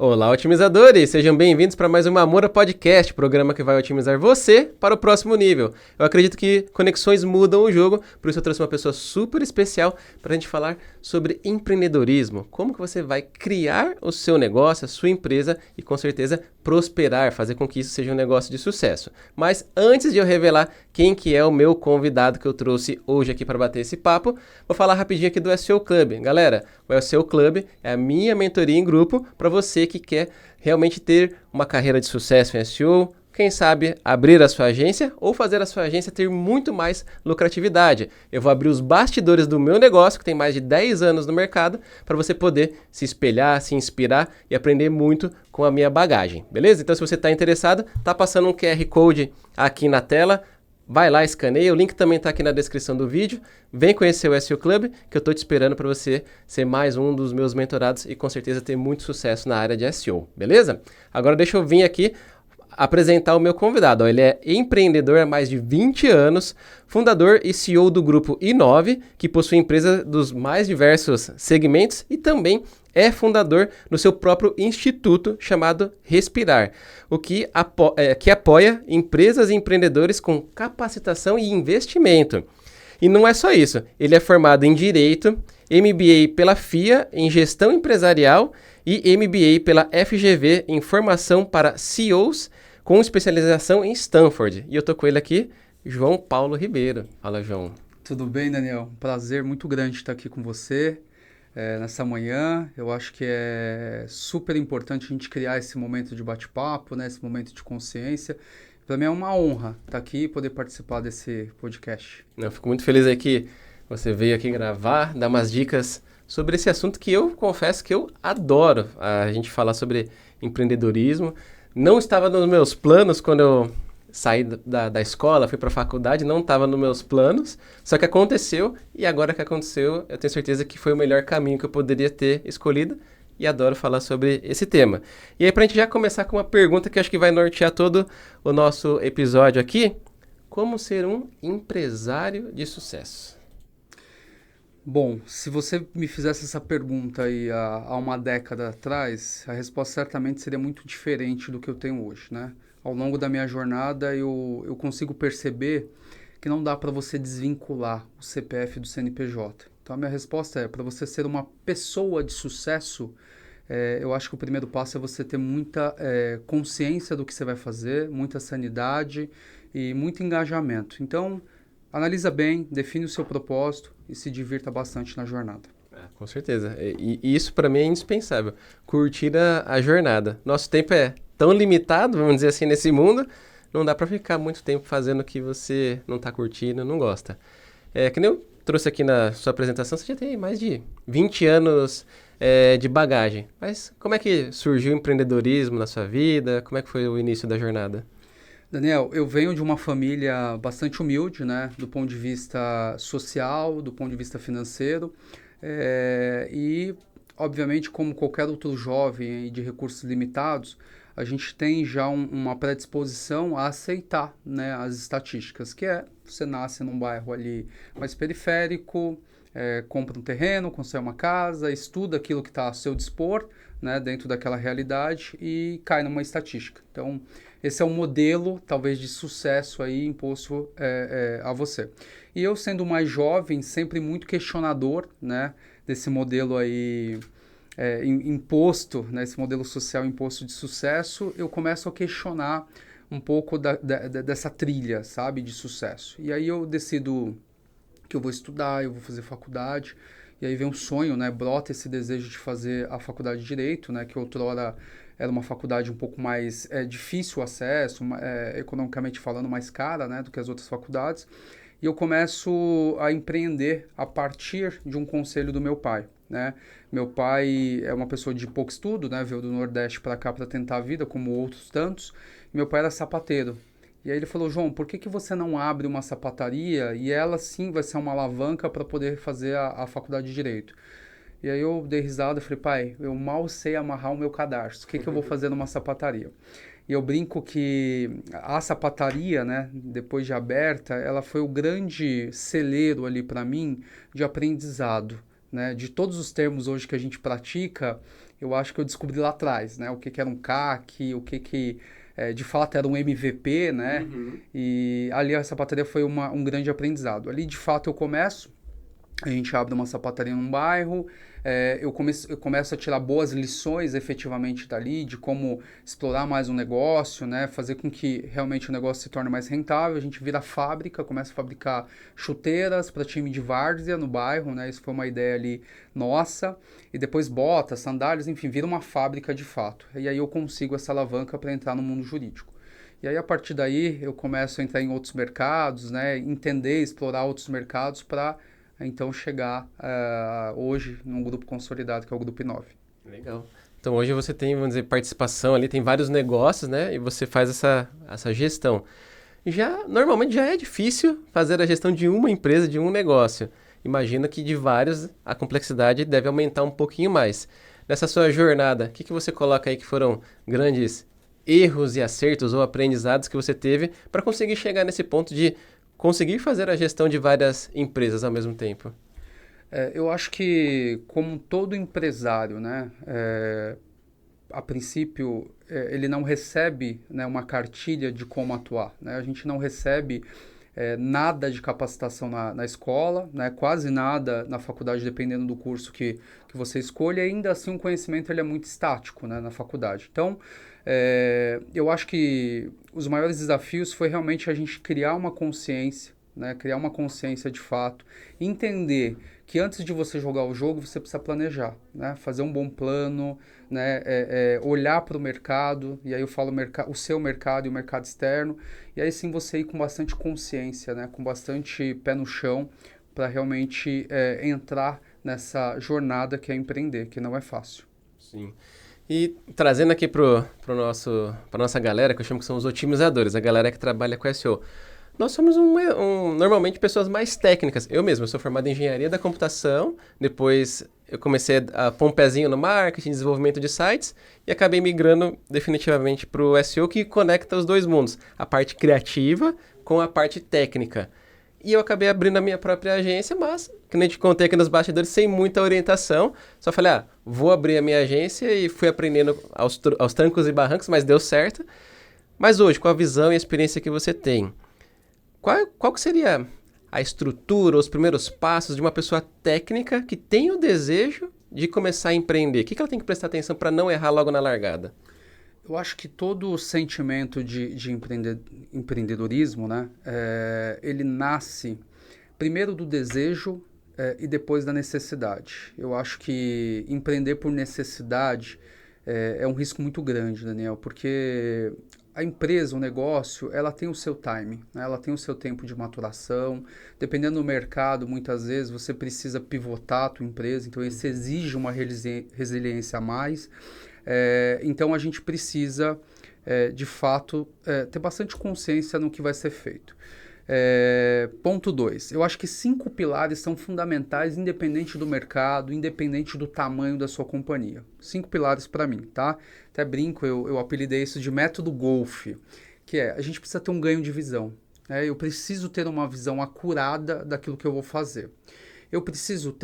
Olá, otimizadores! Sejam bem-vindos para mais uma Amora Podcast, programa que vai otimizar você para o próximo nível. Eu acredito que conexões mudam o jogo, por isso eu trouxe uma pessoa super especial para a gente falar sobre empreendedorismo. Como que você vai criar o seu negócio, a sua empresa e com certeza prosperar, fazer com que isso seja um negócio de sucesso. Mas antes de eu revelar quem que é o meu convidado que eu trouxe hoje aqui para bater esse papo, vou falar rapidinho aqui do SEO Club. Galera, o SEO Club é a minha mentoria em grupo para você que quer realmente ter uma carreira de sucesso em SEO, quem sabe abrir a sua agência ou fazer a sua agência ter muito mais lucratividade. Eu vou abrir os bastidores do meu negócio, que tem mais de 10 anos no mercado, para você poder se espelhar, se inspirar e aprender muito com a minha bagagem, beleza? Então se você está interessado, tá passando um QR Code aqui na tela, vai lá, escaneia, o link também está aqui na descrição do vídeo. Vem conhecer o SEO Club, que eu estou te esperando para você ser mais um dos meus mentorados e com certeza ter muito sucesso na área de SEO, beleza? Agora deixa eu vir aqui apresentar o meu convidado. Ele é empreendedor há mais de 20 anos, fundador e CEO do grupo i9, que possui empresa dos mais diversos segmentos e também é fundador do seu próprio instituto chamado Respirar, o que apoia empresas e empreendedores com capacitação e investimento. E não é só isso, ele é formado em Direito, MBA pela FIA em Gestão Empresarial e MBA pela FGV em Formação para CEOs com especialização em Stanford. E eu tô com ele aqui, João Paulo Ribeiro. Fala, João. Tudo bem, Daniel? Um prazer muito grande estar aqui com você nessa manhã. Eu acho que é super importante a gente criar esse momento de bate-papo, né? Esse momento de consciência. Para mim é uma honra estar aqui e poder participar desse podcast. Eu fico muito feliz aí que você veio aqui gravar, dar umas dicas sobre esse assunto que eu confesso que eu adoro. A gente falar sobre empreendedorismo. Não estava nos meus planos quando eu saí da escola, fui para a faculdade, não estava nos meus planos, só que aconteceu e agora que aconteceu, eu tenho certeza que foi o melhor caminho que eu poderia ter escolhido e adoro falar sobre esse tema. E aí, para a gente já começar com uma pergunta que acho que vai nortear todo o nosso episódio aqui: como ser um empresário de sucesso? Bom, se você me fizesse essa pergunta aí há uma década atrás, a resposta certamente seria muito diferente do que eu tenho hoje, né? Ao longo da minha jornada, eu consigo perceber que não dá para você desvincular o CPF do CNPJ. Então, a minha resposta é, para você ser uma pessoa de sucesso, eu acho que o primeiro passo é você ter muita consciência do que você vai fazer, muita sanidade e muito engajamento. Então, analisa bem, define o seu propósito e se divirta bastante na jornada. Com certeza. E isso para mim é indispensável. Curtir a jornada. Nosso tempo é tão limitado, vamos dizer assim, nesse mundo, não dá para ficar muito tempo fazendo o que você não está curtindo, não gosta. Que nem eu trouxe aqui na sua apresentação, você já tem mais de 20 anos de bagagem. Mas como é que surgiu o empreendedorismo na sua vida? Como é que foi o início da jornada? Daniel, eu venho de uma família bastante humilde, né, do ponto de vista social, do ponto de vista financeiro, e, obviamente, como qualquer outro jovem de recursos limitados, a gente tem já uma predisposição a aceitar, né, as estatísticas, que é, você nasce num bairro ali mais periférico, compra um terreno, constrói uma casa, estuda aquilo que está a seu dispor, né, dentro daquela realidade e cai numa estatística. Então, esse é um modelo, talvez, de sucesso aí imposto a você. E eu, sendo mais jovem, sempre muito questionador, né, desse modelo aí imposto, né, esse modelo social imposto de sucesso, eu começo a questionar um pouco dessa trilha, sabe, de sucesso. E aí eu decido que eu vou estudar, eu vou fazer faculdade, e aí vem um sonho, né, brota esse desejo de fazer a faculdade de Direito, né, que outrora era uma faculdade um pouco mais difícil o acesso, economicamente falando mais cara, né, do que as outras faculdades, e eu começo a empreender a partir de um conselho do meu pai, né. Meu pai é uma pessoa de pouco estudo, né, veio do Nordeste para cá para tentar a vida, como outros tantos, e meu pai era sapateiro. E aí ele falou, João, por que você não abre uma sapataria e ela sim vai ser uma alavanca para poder fazer a faculdade de Direito? E aí eu dei risada e falei, pai, eu mal sei amarrar o meu cadarço, o que eu vou fazer numa sapataria? E eu brinco que a sapataria, né, depois de aberta, ela foi o grande celeiro ali para mim de aprendizado, né? De todos os termos hoje que a gente pratica, eu acho que eu descobri lá atrás, né? O que que era um CAC, o que que de fato era um MVP, né? Uhum. E ali a sapataria foi um grande aprendizado. Ali de fato eu começo, a gente abre uma sapataria num bairro, eu começo a tirar boas lições efetivamente dali, de como explorar mais um negócio, né? Fazer com que realmente o negócio se torne mais rentável. A gente vira fábrica, começa a fabricar chuteiras para time de várzea no bairro, né? Isso foi uma ideia ali nossa. E depois botas, sandálias, enfim, vira uma fábrica de fato. E aí eu consigo essa alavanca para entrar no mundo jurídico. E aí, a partir daí, eu começo a entrar em outros mercados, né? Entender, explorar outros mercados para então chegar hoje num grupo consolidado que é o Grupo I9. Legal. Então hoje você tem, vamos dizer, participação ali, tem vários negócios, né? E você faz essa gestão. Normalmente já é difícil fazer a gestão de uma empresa, de um negócio. Imagina que de vários a complexidade deve aumentar um pouquinho mais. Nessa sua jornada, o que você coloca aí que foram grandes erros e acertos ou aprendizados que você teve para conseguir chegar nesse ponto de conseguir fazer a gestão de várias empresas ao mesmo tempo? Eu acho que, como todo empresário, né, a princípio, ele não recebe, né, uma cartilha de como atuar, né? A gente não recebe nada de capacitação na escola, né? Quase nada na faculdade, dependendo do curso que você escolha, e ainda assim o conhecimento ele é muito estático, né, na faculdade. Então, eu acho que os maiores desafios foi realmente a gente criar uma consciência, né, criar uma consciência de fato, entender que antes de você jogar o jogo, você precisa planejar, né, fazer um bom plano, né, olhar para o mercado, e aí eu falo o seu mercado e o mercado externo, e aí sim você ir com bastante consciência, né, com bastante pé no chão, para realmente entrar nessa jornada que é empreender, que não é fácil. Sim. E trazendo aqui para nossa galera, que eu chamo que são os otimizadores, a galera que trabalha com SEO. Nós somos normalmente pessoas mais técnicas. Eu sou formado em engenharia da computação, depois eu comecei a pôr um pezinho no marketing, desenvolvimento de sites, e acabei migrando definitivamente para o SEO, que conecta os dois mundos, a parte criativa com a parte técnica. E eu acabei abrindo a minha própria agência, mas, que nem te contei aqui nos bastidores, sem muita orientação. Só falei, vou abrir a minha agência e fui aprendendo aos trancos e barrancos, mas deu certo. Mas hoje, com a visão e a experiência que você tem, qual que seria a estrutura, os primeiros passos de uma pessoa técnica que tem o desejo de começar a empreender? O que ela tem que prestar atenção para não errar logo na largada? Eu acho que todo o sentimento de empreendedorismo, né, ele nasce primeiro do desejo e depois da necessidade. Eu acho que empreender por necessidade é um risco muito grande, Daniel, porque a empresa, o negócio, ela tem o seu timing, né? Ela tem o seu tempo de maturação. Dependendo do mercado, muitas vezes você precisa pivotar a tua empresa, então isso exige uma resiliência a mais. Então a gente precisa, de fato, ter bastante consciência no que vai ser feito. Ponto 2. Eu acho que 5 pilares são fundamentais, independente do mercado, independente do tamanho da sua companhia. 5 pilares para mim, tá? Até brinco, eu apelidei isso de método golfe, que a gente precisa ter um ganho de visão. Eu preciso ter uma visão acurada daquilo que eu vou fazer. Eu preciso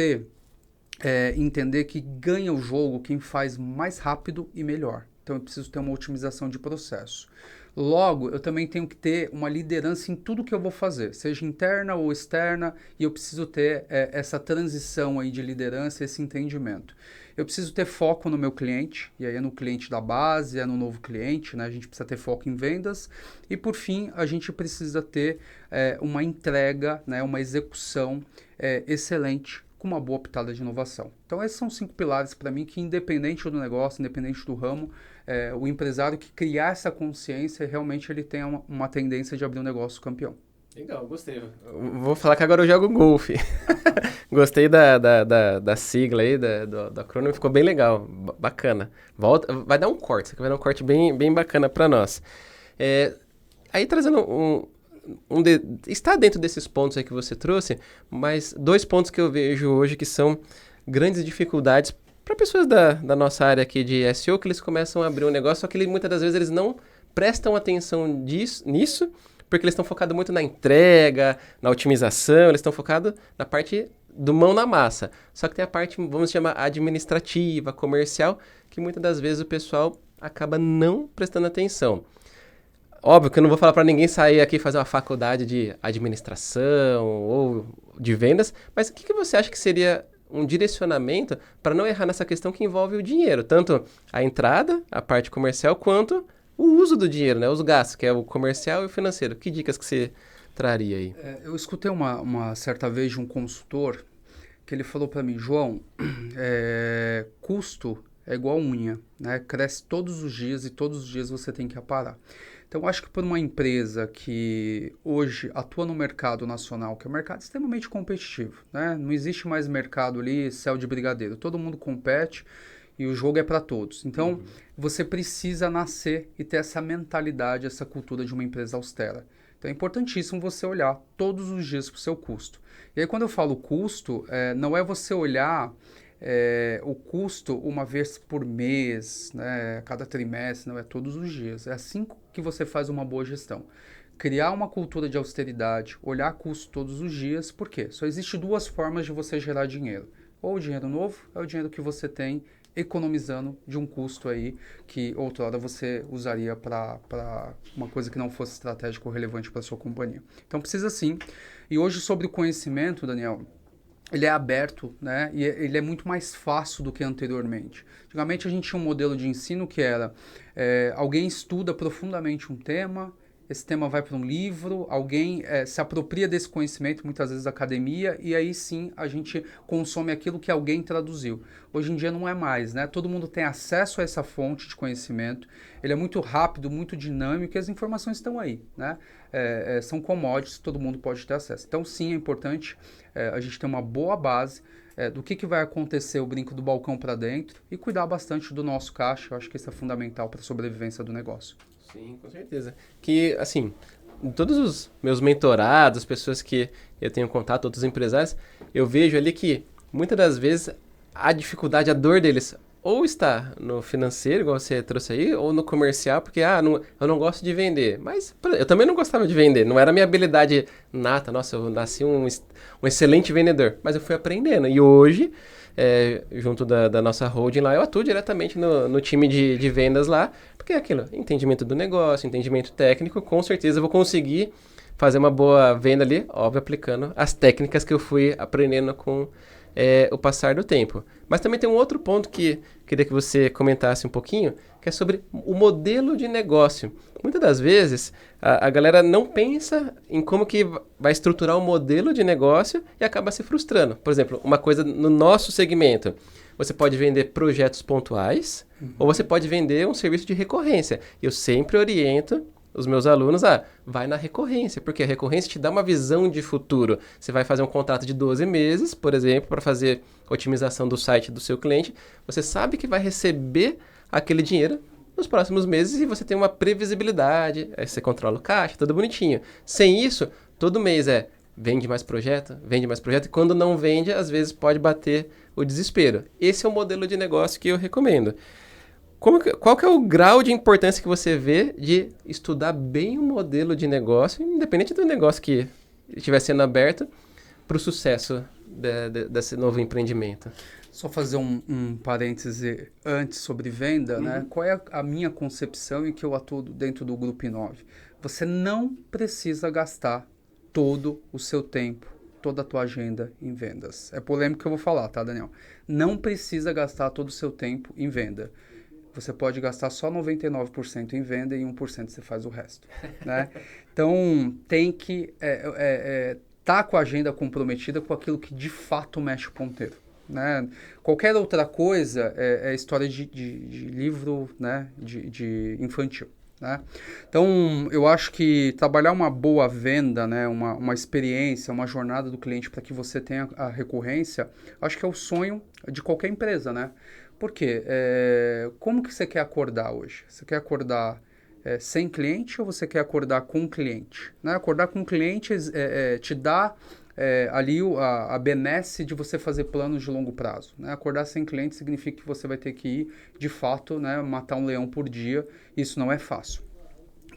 entender que ganha o jogo quem faz mais rápido e melhor. Então eu preciso ter uma otimização de processo. Logo, eu também tenho que ter uma liderança em tudo que eu vou fazer, seja interna ou externa, e eu preciso ter essa transição aí de liderança, esse entendimento. Eu preciso ter foco no meu cliente, e aí é no cliente da base, é no novo cliente, né? A gente precisa ter foco em vendas. E por fim, a gente precisa ter uma entrega, né? Uma execução excelente, com uma boa pitada de inovação. Então esses são 5 pilares para mim que, independente do negócio, independente do ramo, o empresário que criar essa consciência, realmente ele tem uma tendência de abrir um negócio campeão. Legal, gostei. Vou falar que agora eu jogo golfe. Gostei da sigla aí, do acrônimo, ficou bem legal, bacana. Vai dar um corte, você vai dar um corte bem, bem bacana para nós. Aí trazendo está dentro desses pontos aí que você trouxe, mas 2 pontos que eu vejo hoje que são grandes dificuldades para pessoas da nossa área aqui de SEO, que eles começam a abrir um negócio, só que muitas das vezes eles não prestam atenção nisso, porque eles estão focados muito na entrega, na otimização, eles estão focados na parte do mão na massa. Só que tem a parte, vamos chamar, administrativa, comercial, que muitas das vezes o pessoal acaba não prestando atenção. Óbvio que eu não vou falar para ninguém sair aqui e fazer uma faculdade de administração ou de vendas, mas o que você acha que seria um direcionamento para não errar nessa questão que envolve o dinheiro, tanto a entrada, a parte comercial, quanto o uso do dinheiro, né? Os gastos, que é o comercial e o financeiro. Que dicas que você traria aí? Eu escutei uma certa vez de um consultor que ele falou para mim, João, custo é igual unha, né? Cresce todos os dias e todos os dias você tem que aparar. Então, acho que por uma empresa que hoje atua no mercado nacional, que é um mercado extremamente competitivo, né? Não existe mais mercado ali, céu de brigadeiro. Todo mundo compete e o jogo é para todos. Então, você precisa nascer e ter essa mentalidade, essa cultura de uma empresa austera. Então, é importantíssimo você olhar todos os dias para o seu custo. E aí, quando eu falo custo, não é você olhar o custo uma vez por mês, né, cada trimestre, não é todos os dias. É assim que você faz uma boa gestão. Criar uma cultura de austeridade, olhar custo todos os dias, por quê? Só existe duas formas de você gerar dinheiro. Ou o dinheiro novo, é o dinheiro que você tem economizando de um custo aí que outrora você usaria para uma coisa que não fosse estratégico ou relevante para a sua companhia. Então precisa sim. E hoje sobre o conhecimento, Daniel, ele é aberto, né? E ele é muito mais fácil do que anteriormente. Antigamente a gente tinha um modelo de ensino que era alguém estuda profundamente um tema, esse tema vai para um livro, alguém se apropria desse conhecimento, muitas vezes da academia, e aí sim a gente consome aquilo que alguém traduziu. Hoje em dia não é mais, né? Todo mundo tem acesso a essa fonte de conhecimento, ele é muito rápido, muito dinâmico e as informações estão aí, né? São commodities, todo mundo pode ter acesso. Então sim, é importante a gente ter uma boa base do que vai acontecer, o brinco do balcão para dentro, e cuidar bastante do nosso caixa. Eu acho que isso é fundamental para a sobrevivência do negócio. Sim, com certeza. Que, assim, em todos os meus mentorados, pessoas que eu tenho contato, outros empresários, eu vejo ali que, muitas das vezes, a dificuldade, a dor deles, ou está no financeiro, igual você trouxe aí, ou no comercial, porque, eu não gosto de vender. Mas eu também não gostava de vender, não era a minha habilidade nata. Nossa, eu nasci um excelente vendedor, mas eu fui aprendendo. E hoje, junto da nossa holding lá, eu atuo diretamente no time de vendas lá, porque é aquilo, entendimento do negócio, entendimento técnico, com certeza eu vou conseguir fazer uma boa venda ali, óbvio, aplicando as técnicas que eu fui aprendendo com o passar do tempo. Mas também tem um outro ponto que queria que você comentasse um pouquinho, que é sobre o modelo de negócio. Muitas das vezes, a galera não pensa em como que vai estruturar um modelo de negócio e acaba se frustrando. Por exemplo, uma coisa no nosso segmento, você pode vender projetos pontuais ou você pode vender um serviço de recorrência. Eu sempre oriento os meus alunos, vai na recorrência, porque a recorrência te dá uma visão de futuro. Você vai fazer um contrato de 12 meses, por exemplo, para fazer otimização do site do seu cliente. Você sabe que vai receber aquele dinheiro nos próximos meses e você tem uma previsibilidade, aí você controla o caixa, tudo bonitinho. Sem isso, todo mês vende mais projeto, e quando não vende, às vezes pode bater o desespero. Esse é o modelo de negócio que eu recomendo. Qual que é o grau de importância que você vê de estudar bem o modelo de negócio, independente do negócio que estiver sendo aberto, para o sucesso desse novo empreendimento? Só fazer um parêntese antes sobre venda, né? Qual é a minha concepção e que eu atuo dentro do Grupo I9? Você não precisa gastar todo o seu tempo, toda a tua agenda em vendas. É polêmico que eu vou falar, tá, Daniel? Não precisa gastar todo o seu tempo em venda. Você pode gastar só 99% em venda e 1% você faz o resto, né? Então, tem que tá com a agenda comprometida com aquilo que de fato mexe o ponteiro, né? Qualquer outra coisa é história de livro, né? de infantil, né? Então, eu acho que trabalhar uma boa venda, né? uma experiência, uma jornada do cliente para que você tenha a recorrência, acho que é o sonho de qualquer empresa, né? Por quê? Como que você quer acordar hoje? Você quer acordar sem cliente ou você quer acordar com cliente? Né? Acordar com cliente te dá ali a benesse de você fazer planos de longo prazo. Né? Acordar sem cliente significa que você vai ter que ir, de fato, né, matar um leão por dia. Isso não é fácil.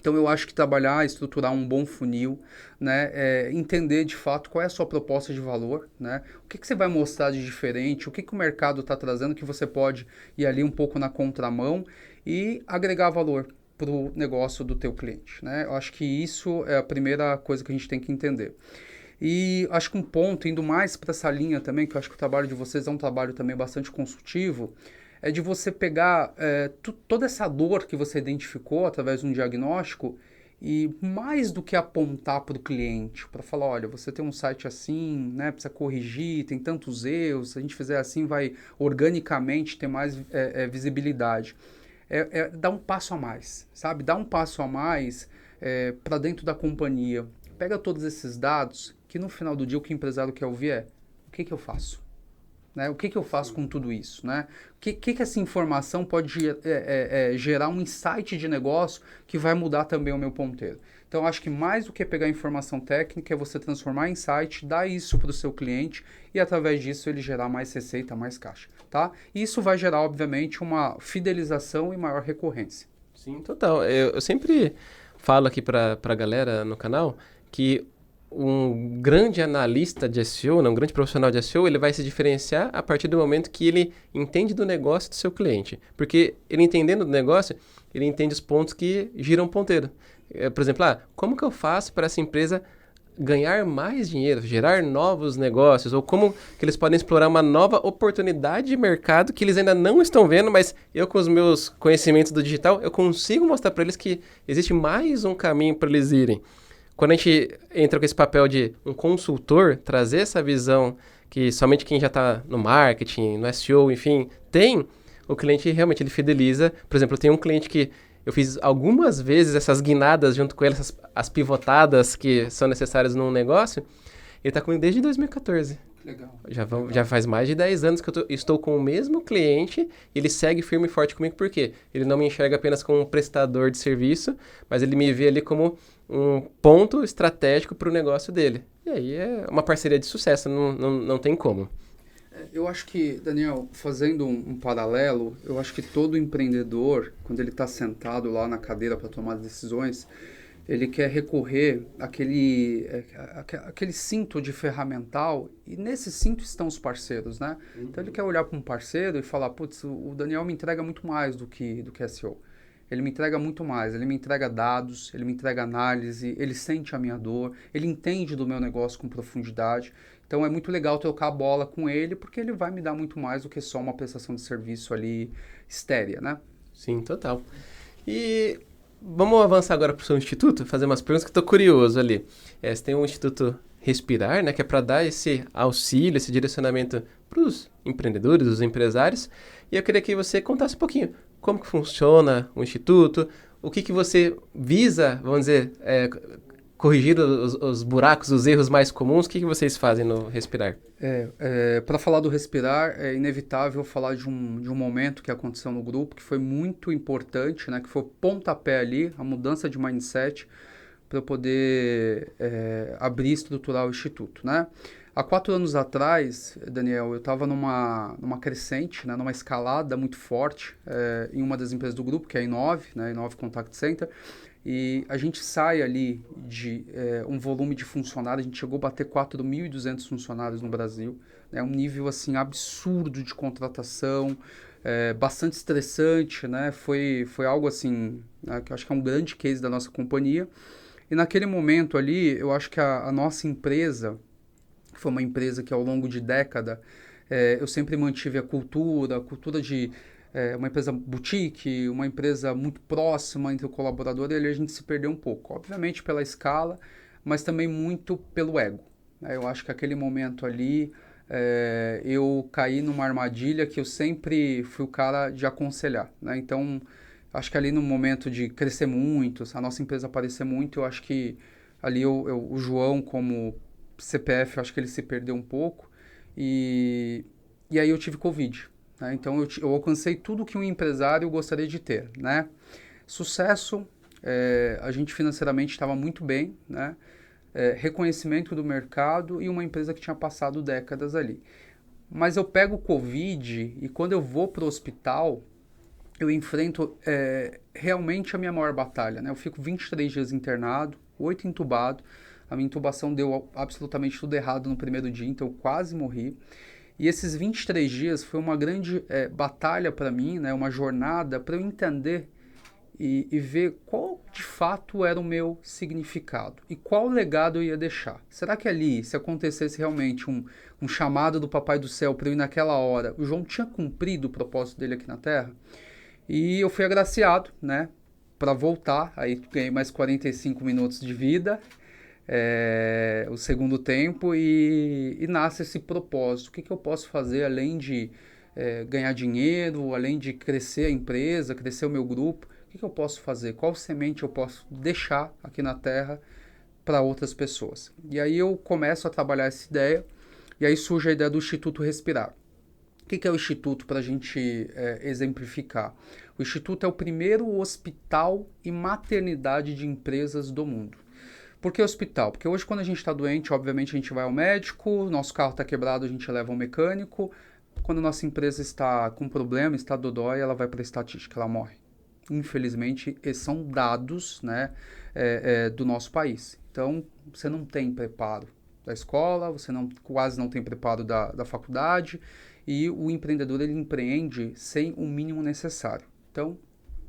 Então, eu acho que trabalhar, estruturar um bom funil, né, entender de fato qual é a sua proposta de valor, né, o que você vai mostrar de diferente, o que o mercado está trazendo que você pode ir ali um pouco na contramão e agregar valor para o negócio do teu cliente, né? Eu acho que isso é a primeira coisa que a gente tem que entender. E acho que um ponto, indo mais para essa linha também, que eu acho que o trabalho de vocês é um trabalho também bastante consultivo, é de você pegar toda essa dor que você identificou através de um diagnóstico e mais do que apontar para o cliente, para falar, olha, você tem um site assim, né, precisa corrigir, tem tantos erros, se a gente fizer assim vai organicamente ter mais visibilidade. Dar um passo a mais, sabe? Dar um passo a mais para dentro da companhia. Pega todos esses dados que no final do dia o que o empresário quer ouvir é o que eu faço? Né? O que eu faço com tudo isso? Né? O que essa informação pode gerar um insight de negócio que vai mudar também o meu ponteiro? Então, acho que mais do que pegar informação técnica é você transformar em insight, dar isso para o seu cliente e, através disso, ele gerar mais receita, mais caixa. Tá? E isso vai gerar, obviamente, uma fidelização e maior recorrência. Sim, total. Eu sempre falo aqui para a galera no canal que um grande analista de SEO, né, um grande profissional de SEO, ele vai se diferenciar a partir do momento que ele entende do negócio do seu cliente. Porque ele entendendo do negócio, ele entende os pontos que giram o ponteiro. Por exemplo, como que eu faço para essa empresa ganhar mais dinheiro, gerar novos negócios, ou como que eles podem explorar uma nova oportunidade de mercado que eles ainda não estão vendo, mas eu com os meus conhecimentos do digital, eu consigo mostrar para eles que existe mais um caminho para eles irem. Quando a gente entra com esse papel de um consultor, trazer essa visão que somente quem já está no marketing, no SEO, enfim, tem, o cliente realmente ele fideliza. Por exemplo, eu tenho um cliente que eu fiz algumas vezes essas guinadas junto com ele, as pivotadas que são necessárias num negócio. Ele está comigo desde 2014. Legal. Já faz mais de 10 anos que eu estou com o mesmo cliente, ele segue firme e forte comigo, por quê? Ele não me enxerga apenas como um prestador de serviço, mas ele me vê ali como um ponto estratégico para o negócio dele. E aí é uma parceria de sucesso, não tem como. Eu acho que, Daniel, fazendo um paralelo, eu acho que todo empreendedor, quando ele está sentado lá na cadeira para tomar decisões, ele quer recorrer àquele cinto de ferramental e nesse cinto estão os parceiros, né? Uhum. Então ele quer olhar para um parceiro e falar, putz, o Daniel me entrega muito mais do que SEO. Ele me entrega muito mais, ele me entrega dados, ele me entrega análise, ele sente a minha dor, ele entende do meu negócio com profundidade. Então é muito legal trocar a bola com ele, porque ele vai me dar muito mais do que só uma prestação de serviço ali estérea, né? Sim, total. E vamos avançar agora para o seu instituto, fazer umas perguntas que eu estou curioso ali. Você tem um Instituto Respirar, né, que é para dar esse auxílio, esse direcionamento para os empreendedores, os empresários. E eu queria que você contasse um pouquinho como que funciona o Instituto, o que você visa, vamos dizer, corrigir os buracos, os erros mais comuns. O que vocês fazem no Respirar? Para falar do Respirar, é inevitável falar de um momento que aconteceu no grupo, que foi muito importante, né, que foi o pontapé ali, a mudança de mindset, para eu poder abrir e estruturar o Instituto, né? Há 4 anos atrás, Daniel, eu estava numa crescente, né, numa escalada muito forte em uma das empresas do grupo, que é a Inove, né, Inove Contact Center, e a gente sai ali de um volume de funcionários, a gente chegou a bater 4.200 funcionários no Brasil, né, um nível assim absurdo de contratação, bastante estressante, né, foi algo assim, né, que eu acho que é um grande case da nossa companhia. E naquele momento ali, eu acho que a nossa empresa, que foi uma empresa que ao longo de década, eu sempre mantive a cultura de uma empresa boutique, uma empresa muito próxima entre o colaborador, e ali a gente se perdeu um pouco. Obviamente pela escala, mas também muito pelo ego. Eu acho que aquele momento ali, eu caí numa armadilha que eu sempre fui o cara de aconselhar, né? Então, acho que ali no momento de crescer muito, a nossa empresa aparecer muito, eu acho que ali o João, como CPF, eu acho que ele se perdeu um pouco. E aí eu tive Covid. Né? Então eu alcancei tudo que um empresário gostaria de ter. Né? Sucesso, a gente financeiramente estava muito bem, né? Reconhecimento do mercado e uma empresa que tinha passado décadas ali. Mas eu pego o Covid e quando eu vou para o hospital, eu enfrento realmente a minha maior batalha, né? Eu fico 23 dias internado, 8 entubado. A minha intubação deu absolutamente tudo errado no primeiro dia, então eu quase morri. E esses 23 dias foi uma grande batalha para mim, né? Uma jornada para eu entender e ver qual de fato era o meu significado e qual legado eu ia deixar. Será que ali, se acontecesse realmente um chamado do Papai do Céu para eu ir naquela hora, o João tinha cumprido o propósito dele aqui na Terra? E eu fui agraciado, né, para voltar. Aí ganhei mais 45 minutos de vida, o segundo tempo, e nasce esse propósito. O que eu posso fazer além de ganhar dinheiro, além de crescer a empresa, crescer o meu grupo? O que eu posso fazer? Qual semente eu posso deixar aqui na Terra para outras pessoas? E aí eu começo a trabalhar essa ideia, e aí surge a ideia do Instituto Respirar. O que é o Instituto para a gente exemplificar? O Instituto é o primeiro hospital e maternidade de empresas do mundo. Por que hospital? Porque hoje quando a gente está doente, obviamente a gente vai ao médico, nosso carro está quebrado, a gente leva ao mecânico. Quando a nossa empresa está com problema, está dodói, ela vai para a estatística, ela morre. Infelizmente, esses são dados, né, do nosso país. Então, você não tem preparo da escola, você quase não tem preparo da faculdade, e o empreendedor ele empreende sem o mínimo necessário. Então,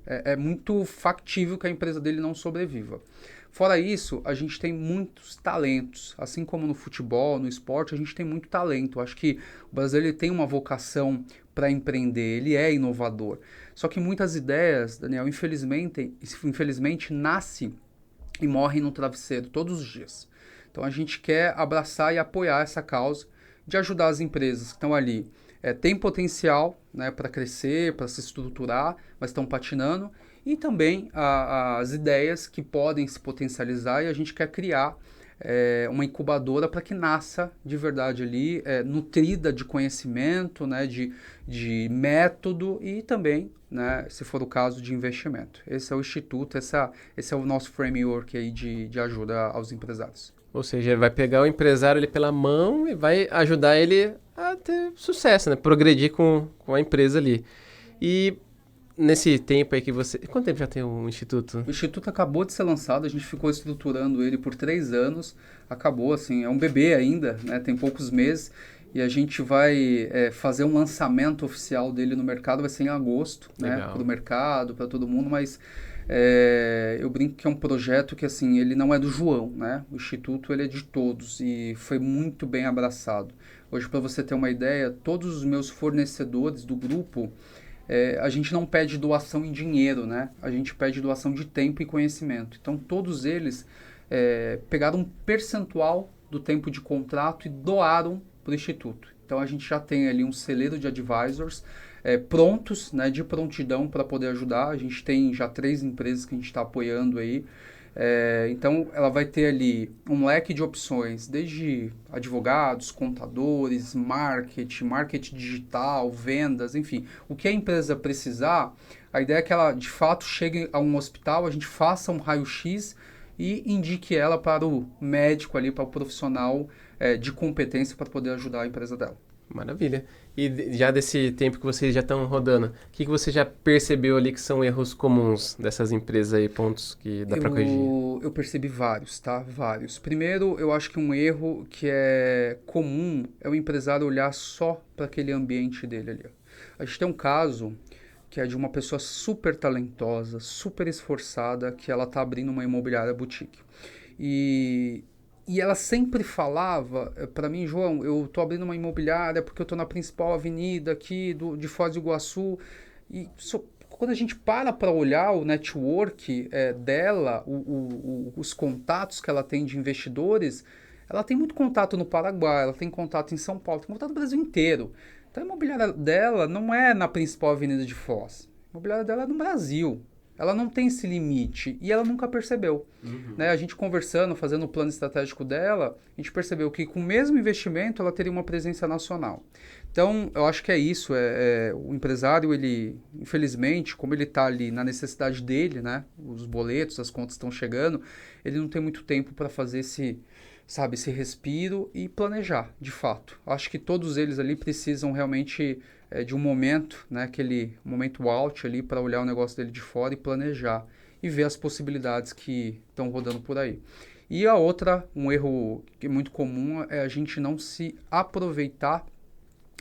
é muito factível que a empresa dele não sobreviva. Fora isso, a gente tem muitos talentos. Assim como no futebol, no esporte, a gente tem muito talento. Acho que o Brasil ele tem uma vocação para empreender, ele é inovador. Só que muitas ideias, Daniel, infelizmente nasce e morre no travesseiro todos os dias. Então a gente quer abraçar e apoiar essa causa de ajudar as empresas que estão ali. Tem potencial, né, para crescer, para se estruturar, mas estão patinando. E também as ideias que podem se potencializar, e a gente quer criar uma incubadora para que nasça de verdade ali, nutrida de conhecimento, né, de método e também, né, se for o caso, de investimento. Esse é o Instituto, esse é o nosso framework aí de ajuda aos empresários. Ou seja, vai pegar o empresário ali pela mão e vai ajudar ele a ter sucesso, né? Progredir com a empresa ali. E nesse tempo aí que você... Quanto tempo já tem o Instituto? O Instituto acabou de ser lançado, a gente ficou estruturando ele por 3 anos. Acabou, assim, é um bebê ainda, né? Tem poucos meses. E a gente vai fazer um lançamento oficial dele no mercado, vai ser em agosto, né? Para o mercado, para todo mundo, mas... eu brinco que é um projeto que, assim, ele não é do João, né? O Instituto, ele é de todos e foi muito bem abraçado. Hoje, para você ter uma ideia, todos os meus fornecedores do grupo, a gente não pede doação em dinheiro, né? A gente pede doação de tempo e conhecimento. Então, todos eles pegaram um percentual do tempo de contrato e doaram para o Instituto. Então, a gente já tem ali um celeiro de advisors prontos, né, de prontidão para poder ajudar. A gente tem já 3 empresas que a gente está apoiando aí. Então, ela vai ter ali um leque de opções, desde advogados, contadores, marketing digital, vendas, enfim. O que a empresa precisar, a ideia é que ela, de fato, chegue a um hospital, a gente faça um raio-x e indique ela para o médico ali, para o profissional de competência para poder ajudar a empresa dela. Maravilha. E já desse tempo que vocês já estão rodando, o que você já percebeu ali que são erros comuns dessas empresas aí, pontos que dá para corrigir? Eu percebi vários, tá? Vários. Primeiro, eu acho que um erro que é comum é o empresário olhar só para aquele ambiente dele ali. A gente tem um caso que é de uma pessoa super talentosa, super esforçada, que ela tá abrindo uma imobiliária boutique. E ela sempre falava para mim, João, eu tô abrindo uma imobiliária porque eu tô na principal avenida aqui de Foz do Iguaçu. E quando a gente para olhar o network dela, os contatos que ela tem de investidores, ela tem muito contato no Paraguai, ela tem contato em São Paulo, tem contato no Brasil inteiro. Então a imobiliária dela não é na principal avenida de Foz. A imobiliária dela é no Brasil. Ela não tem esse limite e ela nunca percebeu. Uhum. Né? A gente conversando, fazendo o plano estratégico dela, a gente percebeu que com o mesmo investimento ela teria uma presença nacional. Então, eu acho que é isso. O empresário, ele, infelizmente, como ele está ali na necessidade dele, né? Os boletos, as contas estão chegando, ele não tem muito tempo para fazer esse respiro e planejar, de fato. Acho que todos eles ali precisam realmente de um momento, né, aquele momento out ali para olhar o negócio dele de fora e planejar e ver as possibilidades que estão rodando por aí. E a outra, um erro que é muito comum, é a gente não se aproveitar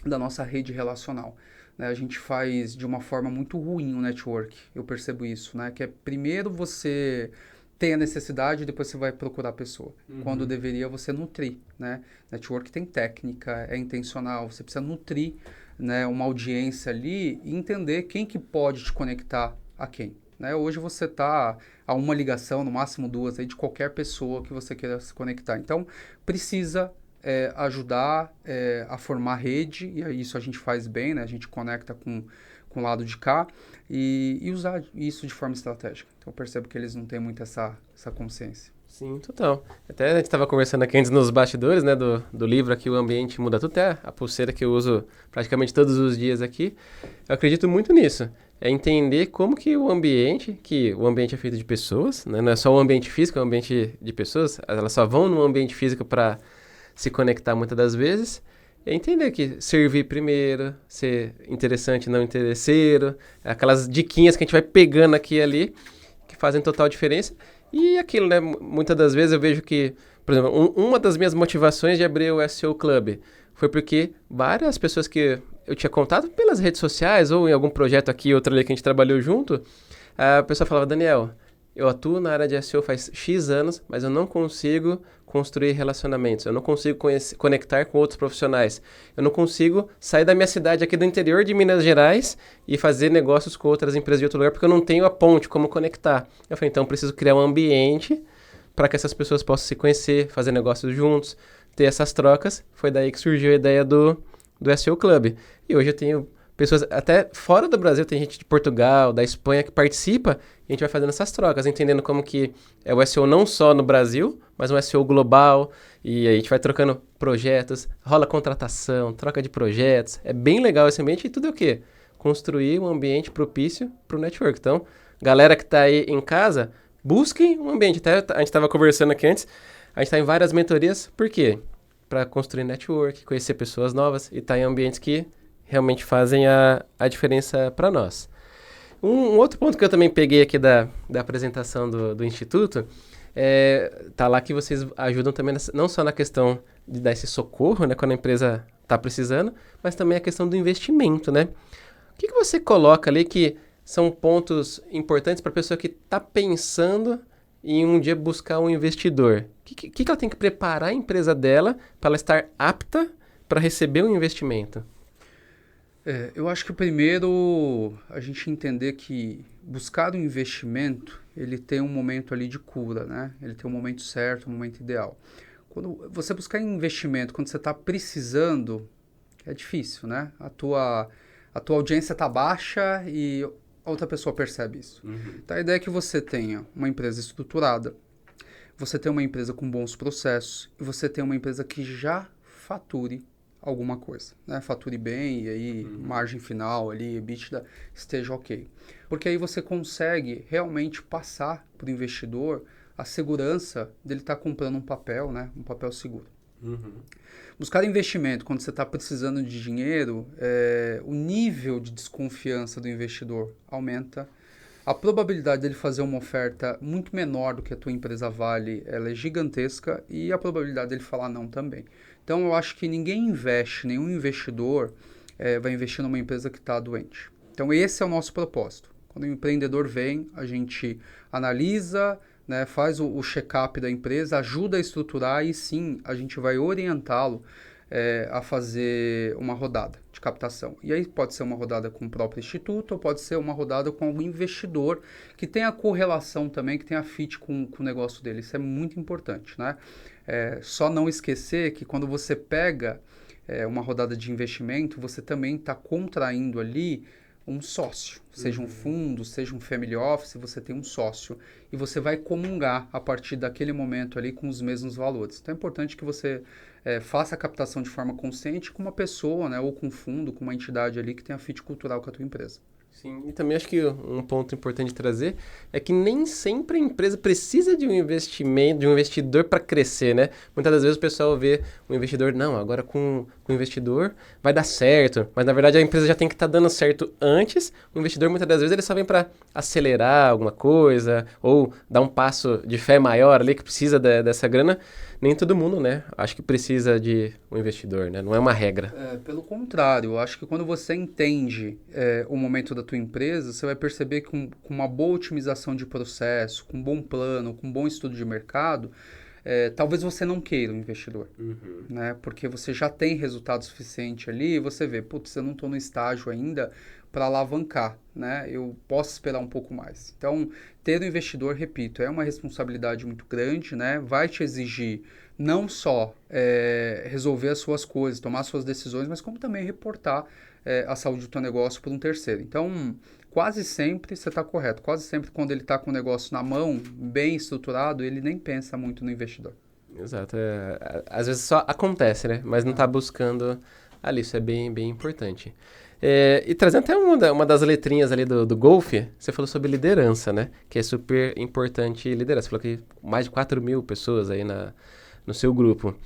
da nossa rede relacional. Né? A gente faz de uma forma muito ruim o network, eu percebo isso, né? Que é primeiro você tem a necessidade, depois você vai procurar a pessoa. Quando deveria você nutrir, né? Network tem técnica, é intencional, você precisa nutrir, né, uma audiência ali e entender quem que pode te conectar a quem. Né? Hoje você está a uma ligação, no máximo duas, aí, de qualquer pessoa que você queira se conectar. Então, precisa ajudar a formar rede, e aí isso a gente faz bem, né? A gente conecta com o lado de cá e usar isso de forma estratégica. Então, eu percebo que eles não têm muito essa consciência. Sim, total. Até a gente estava conversando aqui antes nos bastidores, né, do livro aqui, O Ambiente Muda Tudo, até a pulseira que eu uso praticamente todos os dias aqui. Eu acredito muito nisso. É entender como que o ambiente é feito de pessoas, né, não é só o ambiente físico, é um ambiente de pessoas, elas só vão no ambiente físico para se conectar muitas das vezes. É entender que servir primeiro, ser interessante não interesseiro, aquelas diquinhas que a gente vai pegando aqui e ali, que fazem total diferença. E aquilo, né? Muitas das vezes eu vejo que, por exemplo, uma das minhas motivações de abrir o SEO Club foi porque várias pessoas que eu tinha contato pelas redes sociais ou em algum projeto aqui, outro ali que a gente trabalhou junto, a pessoa falava, Daniel, eu atuo na área de SEO faz X anos, mas eu não consigo construir relacionamentos, eu não consigo conectar com outros profissionais, eu não consigo sair da minha cidade aqui do interior de Minas Gerais e fazer negócios com outras empresas de outro lugar porque eu não tenho a ponte, como conectar. Eu falei, então eu preciso criar um ambiente para que essas pessoas possam se conhecer, fazer negócios juntos, ter essas trocas. Foi daí que surgiu a ideia do SEO Club. E hoje eu tenho pessoas até fora do Brasil, tem gente de Portugal, da Espanha que participa, e a gente vai fazendo essas trocas, entendendo como que é o SEO não só no Brasil, mas um SEO global, e aí a gente vai trocando projetos, rola contratação, troca de projetos, é bem legal esse ambiente, e tudo é o quê? Construir um ambiente propício para o network. Então, galera que está aí em casa, busquem um ambiente, até a gente estava conversando aqui antes, a gente está em várias mentorias, por quê? Para construir network, conhecer pessoas novas, e estar em ambientes que realmente fazem a diferença para nós. Um outro ponto que eu também peguei aqui da apresentação do Instituto, tá lá que vocês ajudam também, não só na questão de dar esse socorro, né, quando a empresa está precisando, mas também a questão do investimento, né? O que você coloca ali que são pontos importantes para a pessoa que está pensando em um dia buscar um investidor? O que ela tem que preparar a empresa dela para ela estar apta para receber um investimento? Eu acho que primeiro a gente entender que buscar um investimento, ele tem um momento ali de cura, né? Ele tem um momento certo, um momento ideal. Quando você buscar investimento, quando você está precisando, é difícil, né? A tua audiência está baixa e a outra pessoa percebe isso. Então a ideia é que você tenha uma empresa estruturada, você tenha uma empresa com bons processos e você tenha uma empresa que já fature alguma coisa, né? Fature bem e aí margem final ali, EBITDA, esteja ok. Porque aí você consegue realmente passar para o investidor a segurança dele estar comprando um papel, né? Um papel seguro. Buscar investimento quando você está precisando de dinheiro, o nível de desconfiança do investidor aumenta. A probabilidade dele fazer uma oferta muito menor do que a tua empresa vale, ela é gigantesca e a probabilidade dele falar não também. Então, eu acho que ninguém investe, nenhum investidor vai investir numa empresa que está doente. Então, esse é o nosso propósito. Quando o empreendedor vem, a gente analisa, né, faz o check-up da empresa, ajuda a estruturar e sim, a gente vai orientá-lo a fazer uma rodada de captação. E aí pode ser uma rodada com o próprio instituto ou pode ser uma rodada com algum investidor que tenha correlação também, que tenha fit com o negócio dele. Isso é muito importante, né? Só não esquecer que quando você pega uma rodada de investimento, você também está contraindo ali um sócio, seja um fundo, seja um family office, você tem um sócio e você vai comungar a partir daquele momento ali com os mesmos valores. Então é importante que você faça a captação de forma consciente com uma pessoa, né, ou com um fundo, com uma entidade ali que tenha fit cultural com a tua empresa. Sim, e também acho que um ponto importante de trazer é que nem sempre a empresa precisa de um investimento, de um investidor para crescer, né? Muitas das vezes o pessoal vê o investidor, não, agora com o investidor vai dar certo, mas na verdade a empresa já tem que estar dando certo antes. O investidor muitas das vezes ele só vem para acelerar alguma coisa ou dar um passo de fé maior ali que precisa dessa grana. Nem todo mundo, né? Acho que precisa de um investidor, né? Não é uma regra. Pelo contrário, eu acho que quando você entende o momento da tua empresa, você vai perceber que com uma boa otimização de processo, com um bom plano, com um bom estudo de mercado, talvez você não queira um investidor, né? Porque você já tem resultado suficiente ali e você vê, putz, eu não estou no estágio ainda para alavancar, né? Eu posso esperar um pouco mais. Então, ter um investidor, repito, é uma responsabilidade muito grande, né? Vai te exigir não só resolver as suas coisas, tomar suas decisões, mas como também reportar a saúde do teu negócio por um terceiro. Então, quase sempre você está correto. Quase sempre quando ele está com o negócio na mão, bem estruturado, ele nem pensa muito no investidor. Exato. Às vezes só acontece, né? Mas não está buscando ali. Isso é bem, bem importante. E trazendo até uma das letrinhas ali do golfe, você falou sobre liderança, né? Que é super importante liderar. Você falou que mais de 4.000 pessoas aí no seu grupo.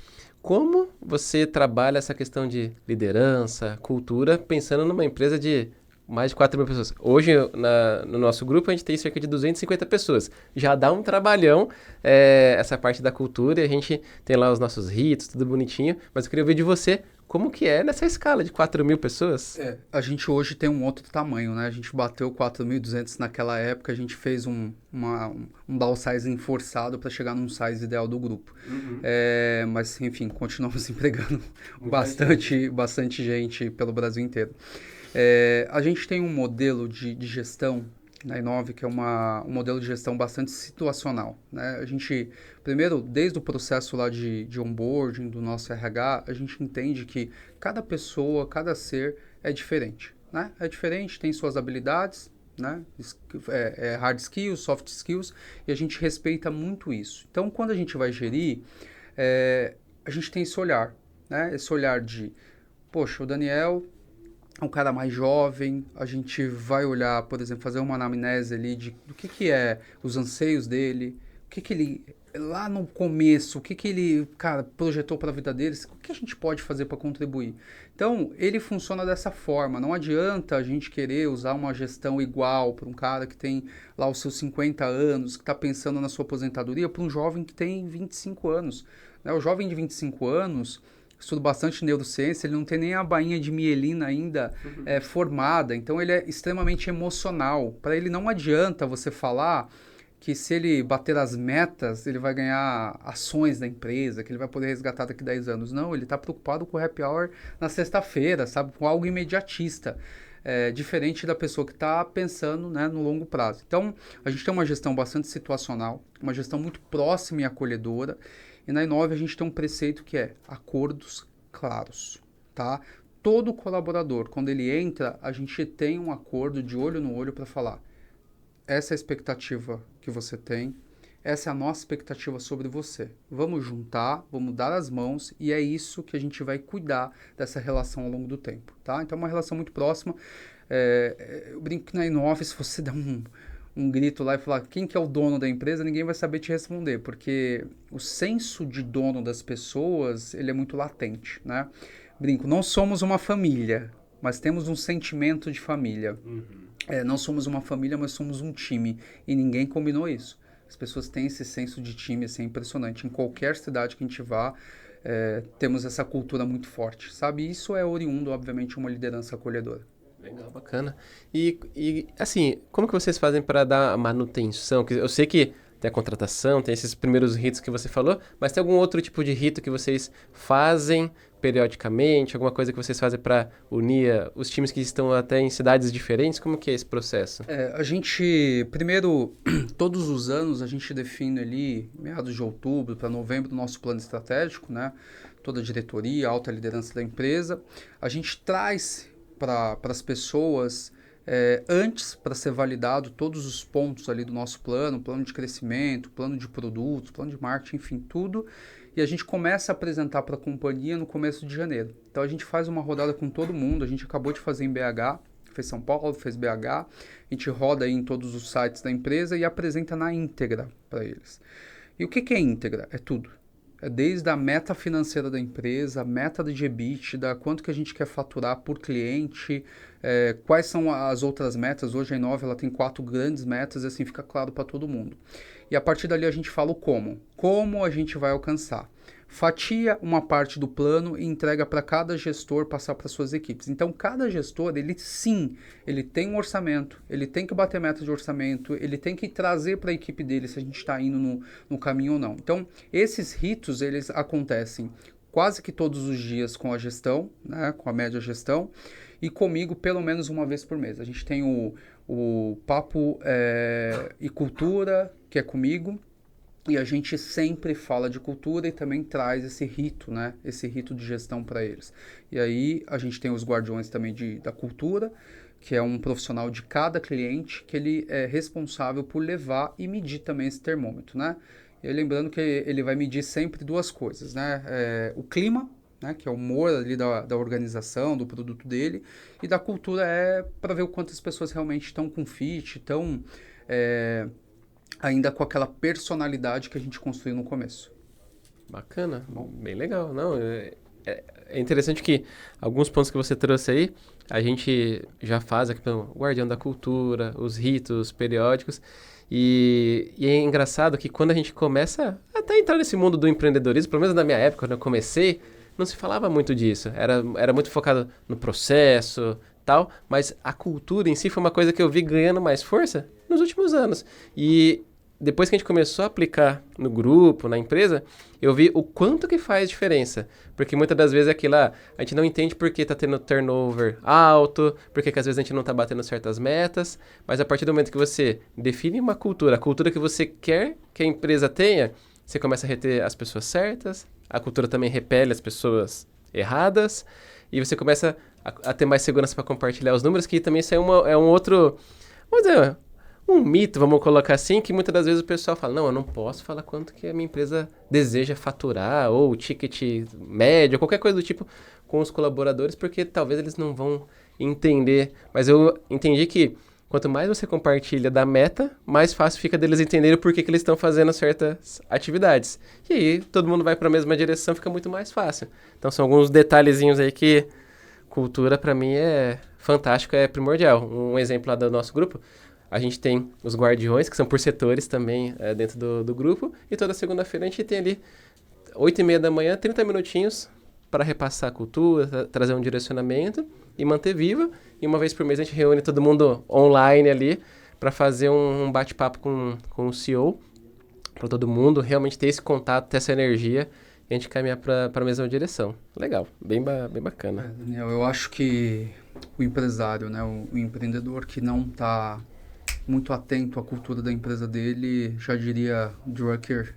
Como você trabalha essa questão de liderança, cultura, pensando numa empresa de mais de 4.000 pessoas? Hoje, no nosso grupo, a gente tem cerca de 250 pessoas. Já dá um trabalhão essa parte da cultura e a gente tem lá os nossos ritos, tudo bonitinho. Mas eu queria ouvir de você como que é nessa escala de 4.000 pessoas. A gente hoje tem um outro tamanho, né? A gente bateu 4.200 naquela época, a gente fez um downsizing forçado para chegar num size ideal do grupo. Mas, enfim, continuamos empregando bastante gente pelo Brasil inteiro. A gente tem um modelo de gestão na Inove, que é um modelo de gestão bastante situacional, né? A gente, primeiro, desde o processo lá de onboarding do nosso RH, a gente entende que cada pessoa, cada ser é diferente, né? É diferente, tem suas habilidades, né? Hard skills, soft skills, e a gente respeita muito isso. Então, quando a gente vai gerir, a gente tem esse olhar, né? Esse olhar de, poxa, o Daniel é um cara mais jovem, a gente vai olhar, por exemplo, fazer uma anamnese ali do que é os anseios dele, o que ele, lá no começo, o que ele, cara, projetou para a vida deles, o que a gente pode fazer para contribuir. Então, ele funciona dessa forma, não adianta a gente querer usar uma gestão igual para um cara que tem lá os seus 50 anos, que está pensando na sua aposentadoria, para um jovem que tem 25 anos. Né? O jovem de 25 anos... estudo bastante neurociência, ele não tem nem a bainha de mielina ainda formada, então ele é extremamente emocional. Para ele não adianta você falar que se ele bater as metas, ele vai ganhar ações da empresa, que ele vai poder resgatar daqui a 10 anos. Não, ele está preocupado com o happy hour na sexta-feira, sabe, com algo imediatista. Diferente da pessoa que está pensando, né, no longo prazo. Então, a gente tem uma gestão bastante situacional, uma gestão muito próxima e acolhedora. E na Inove a gente tem um preceito que é acordos claros, tá? Todo colaborador, quando ele entra, a gente tem um acordo de olho no olho para falar: essa é a expectativa que você tem, essa é a nossa expectativa sobre você. Vamos juntar, vamos dar as mãos e é isso que a gente vai cuidar dessa relação ao longo do tempo, tá? Então é uma relação muito próxima. Eu brinco que na Inove, se você der um grito lá e falar quem que é o dono da empresa, ninguém vai saber te responder, porque o senso de dono das pessoas, ele é muito latente, né? Brinco, não somos uma família, mas temos um sentimento de família. Não somos uma família, mas somos um time, e ninguém combinou isso. As pessoas têm esse senso de time, assim, é impressionante. Em qualquer cidade que a gente vá, temos essa cultura muito forte, sabe? Isso é oriundo, obviamente, de uma liderança acolhedora. Legal, bacana. E assim, como que vocês fazem para dar manutenção? Eu sei que tem a contratação, tem esses primeiros ritos que você falou, mas tem algum outro tipo de rito que vocês fazem periodicamente? Alguma coisa que vocês fazem para unir os times que estão até em cidades diferentes? Como que é esse processo? A gente, primeiro, todos os anos a gente define ali, meados de outubro para novembro, o nosso plano estratégico, né? Toda a diretoria, a alta liderança da empresa. A gente traz para as pessoas antes, para ser validado todos os pontos ali do nosso plano de crescimento, plano de produtos, plano de marketing, enfim, tudo. E a gente começa a apresentar para a companhia no começo de janeiro. Então a gente faz uma rodada com todo mundo, a gente acabou de fazer em BH, fez São Paulo, fez BH, a gente roda aí em todos os sites da empresa e apresenta na íntegra para eles. E o que é íntegra? É tudo. É desde a meta financeira da empresa, a meta de EBITDA, quanto que a gente quer faturar por cliente, quais são as outras metas. Hoje a Inove ela tem 4 grandes metas e assim fica claro para todo mundo. E a partir dali a gente fala o como. Como a gente vai alcançar. Fatia uma parte do plano e entrega para cada gestor passar para suas equipes. Então, cada gestor, ele tem um orçamento, ele tem que bater meta de orçamento, ele tem que trazer para a equipe dele se a gente está indo no caminho ou não. Então, esses ritos, eles acontecem quase que todos os dias com a gestão, né, com a média gestão, e comigo pelo menos uma vez por mês. A gente tem o Papo e Cultura, que é comigo, e a gente sempre fala de cultura e também traz esse rito, né? Esse rito de gestão para eles. E aí a gente tem os guardiões também da cultura, que é um profissional de cada cliente, que ele é responsável por levar e medir também esse termômetro, né? E lembrando que ele vai medir sempre 2 coisas, né? O clima, né? Que é o humor ali da organização, do produto dele, e da cultura para ver o quanto as pessoas realmente estão com fit, estão... ainda com aquela personalidade que a gente construiu no começo. Bacana, bem legal. Não, é interessante que alguns pontos que você trouxe aí, a gente já faz aqui pelo Guardião da Cultura, os ritos periódicos, e é engraçado que quando a gente começa até a entrar nesse mundo do empreendedorismo, pelo menos na minha época, quando eu comecei, não se falava muito disso. Era muito focado no processo, tal, mas a cultura em si foi uma coisa que eu vi ganhando mais força nos últimos anos. E depois que a gente começou a aplicar no grupo, na empresa, eu vi o quanto que faz diferença. Porque muitas das vezes é aquilo lá, a gente não entende por que está tendo turnover alto, porque que às vezes a gente não está batendo certas metas, mas a partir do momento que você define uma cultura, a cultura que você quer que a empresa tenha, você começa a reter as pessoas certas, a cultura também repele as pessoas erradas, e você começa a ter mais segurança para compartilhar os números, que também isso é um outro, vamos dizer, um mito, vamos colocar assim, que muitas das vezes o pessoal fala, não, eu não posso falar quanto que a minha empresa deseja faturar, ou o ticket médio, qualquer coisa do tipo, com os colaboradores, porque talvez eles não vão entender. Mas eu entendi que quanto mais você compartilha da meta, mais fácil fica deles entenderem por que eles estão fazendo certas atividades. E aí todo mundo vai para a mesma direção, fica muito mais fácil. Então são alguns detalhezinhos aí que cultura para mim é fantástico, é primordial. Um exemplo lá do nosso grupo, a gente tem os guardiões, que são por setores também dentro do grupo, e toda segunda-feira a gente tem ali 8h30 da manhã, 30 minutinhos para repassar a cultura, trazer um direcionamento e manter viva. E uma vez por mês a gente reúne todo mundo online ali para fazer um bate-papo com o CEO, para todo mundo realmente ter esse contato, ter essa energia e a gente caminhar para a mesma direção. Legal, bem bacana. Daniel, eu acho que o empresário, né, o empreendedor que não está muito atento à cultura da empresa dele, já diria Drucker,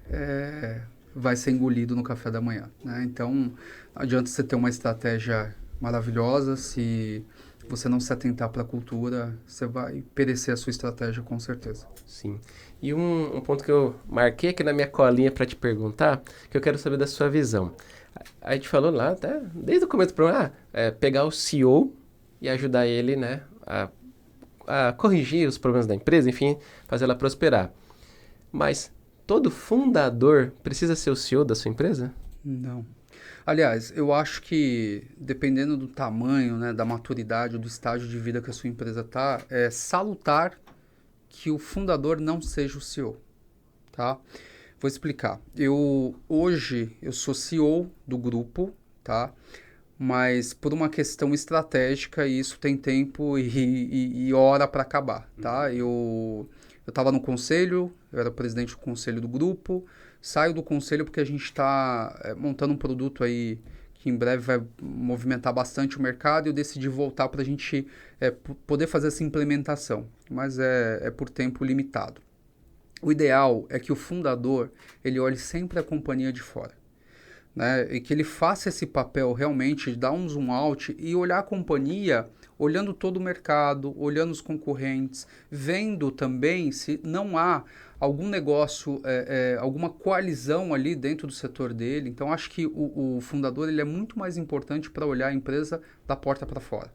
vai ser engolido no café da manhã, né? Então, não adianta você ter uma estratégia maravilhosa, se você não se atentar para a cultura, você vai perecer a sua estratégia com certeza. Sim. E um ponto que eu marquei aqui na minha colinha para te perguntar, que eu quero saber da sua visão. A gente falou lá, até desde o começo do programa, pegar o CEO e ajudar ele, né, a corrigir os problemas da empresa, enfim, fazer ela prosperar. Mas todo fundador precisa ser o CEO da sua empresa? Não. Aliás, eu acho que dependendo do tamanho, né, da maturidade, do estágio de vida que a sua empresa está, é salutar que o fundador não seja o CEO, tá? Vou explicar. Hoje eu sou CEO do grupo, tá? Mas por uma questão estratégica, isso tem tempo e hora para acabar, tá? Eu estava no conselho, eu era presidente do conselho do grupo, saio do conselho porque a gente está montando um produto aí que em breve vai movimentar bastante o mercado e eu decidi voltar para a gente poder fazer essa implementação, mas é por tempo limitado. O ideal é que o fundador, ele olhe sempre a companhia de fora. Né, e que ele faça esse papel realmente de dar um zoom out e olhar a companhia, olhando todo o mercado, olhando os concorrentes, vendo também se não há algum negócio, alguma coalizão ali dentro do setor dele. Então, acho que o fundador ele é muito mais importante para olhar a empresa da porta para fora.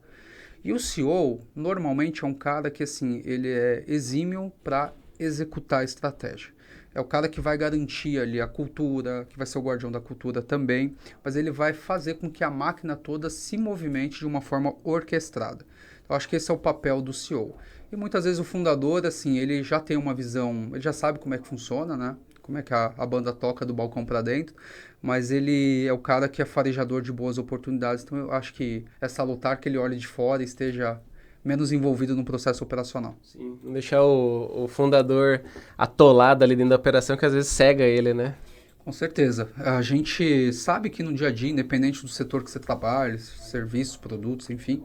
E o CEO, normalmente, é um cara que, assim, ele é exímio para executar a estratégia. É o cara que vai garantir ali a cultura, que vai ser o guardião da cultura também, mas ele vai fazer com que a máquina toda se movimente de uma forma orquestrada. Eu acho que esse é o papel do CEO. E muitas vezes o fundador, assim, ele já tem uma visão, ele já sabe como é que funciona, né? Como é que a banda toca do balcão para dentro, mas ele é o cara que é farejador de boas oportunidades. Então eu acho que é salutar que ele olhe de fora e esteja menos envolvido no processo operacional. Sim, não deixar o fundador atolado ali dentro da operação, que às vezes cega ele, né? Com certeza. A gente sabe que no dia a dia, independente do setor que você trabalha, serviços, produtos, enfim,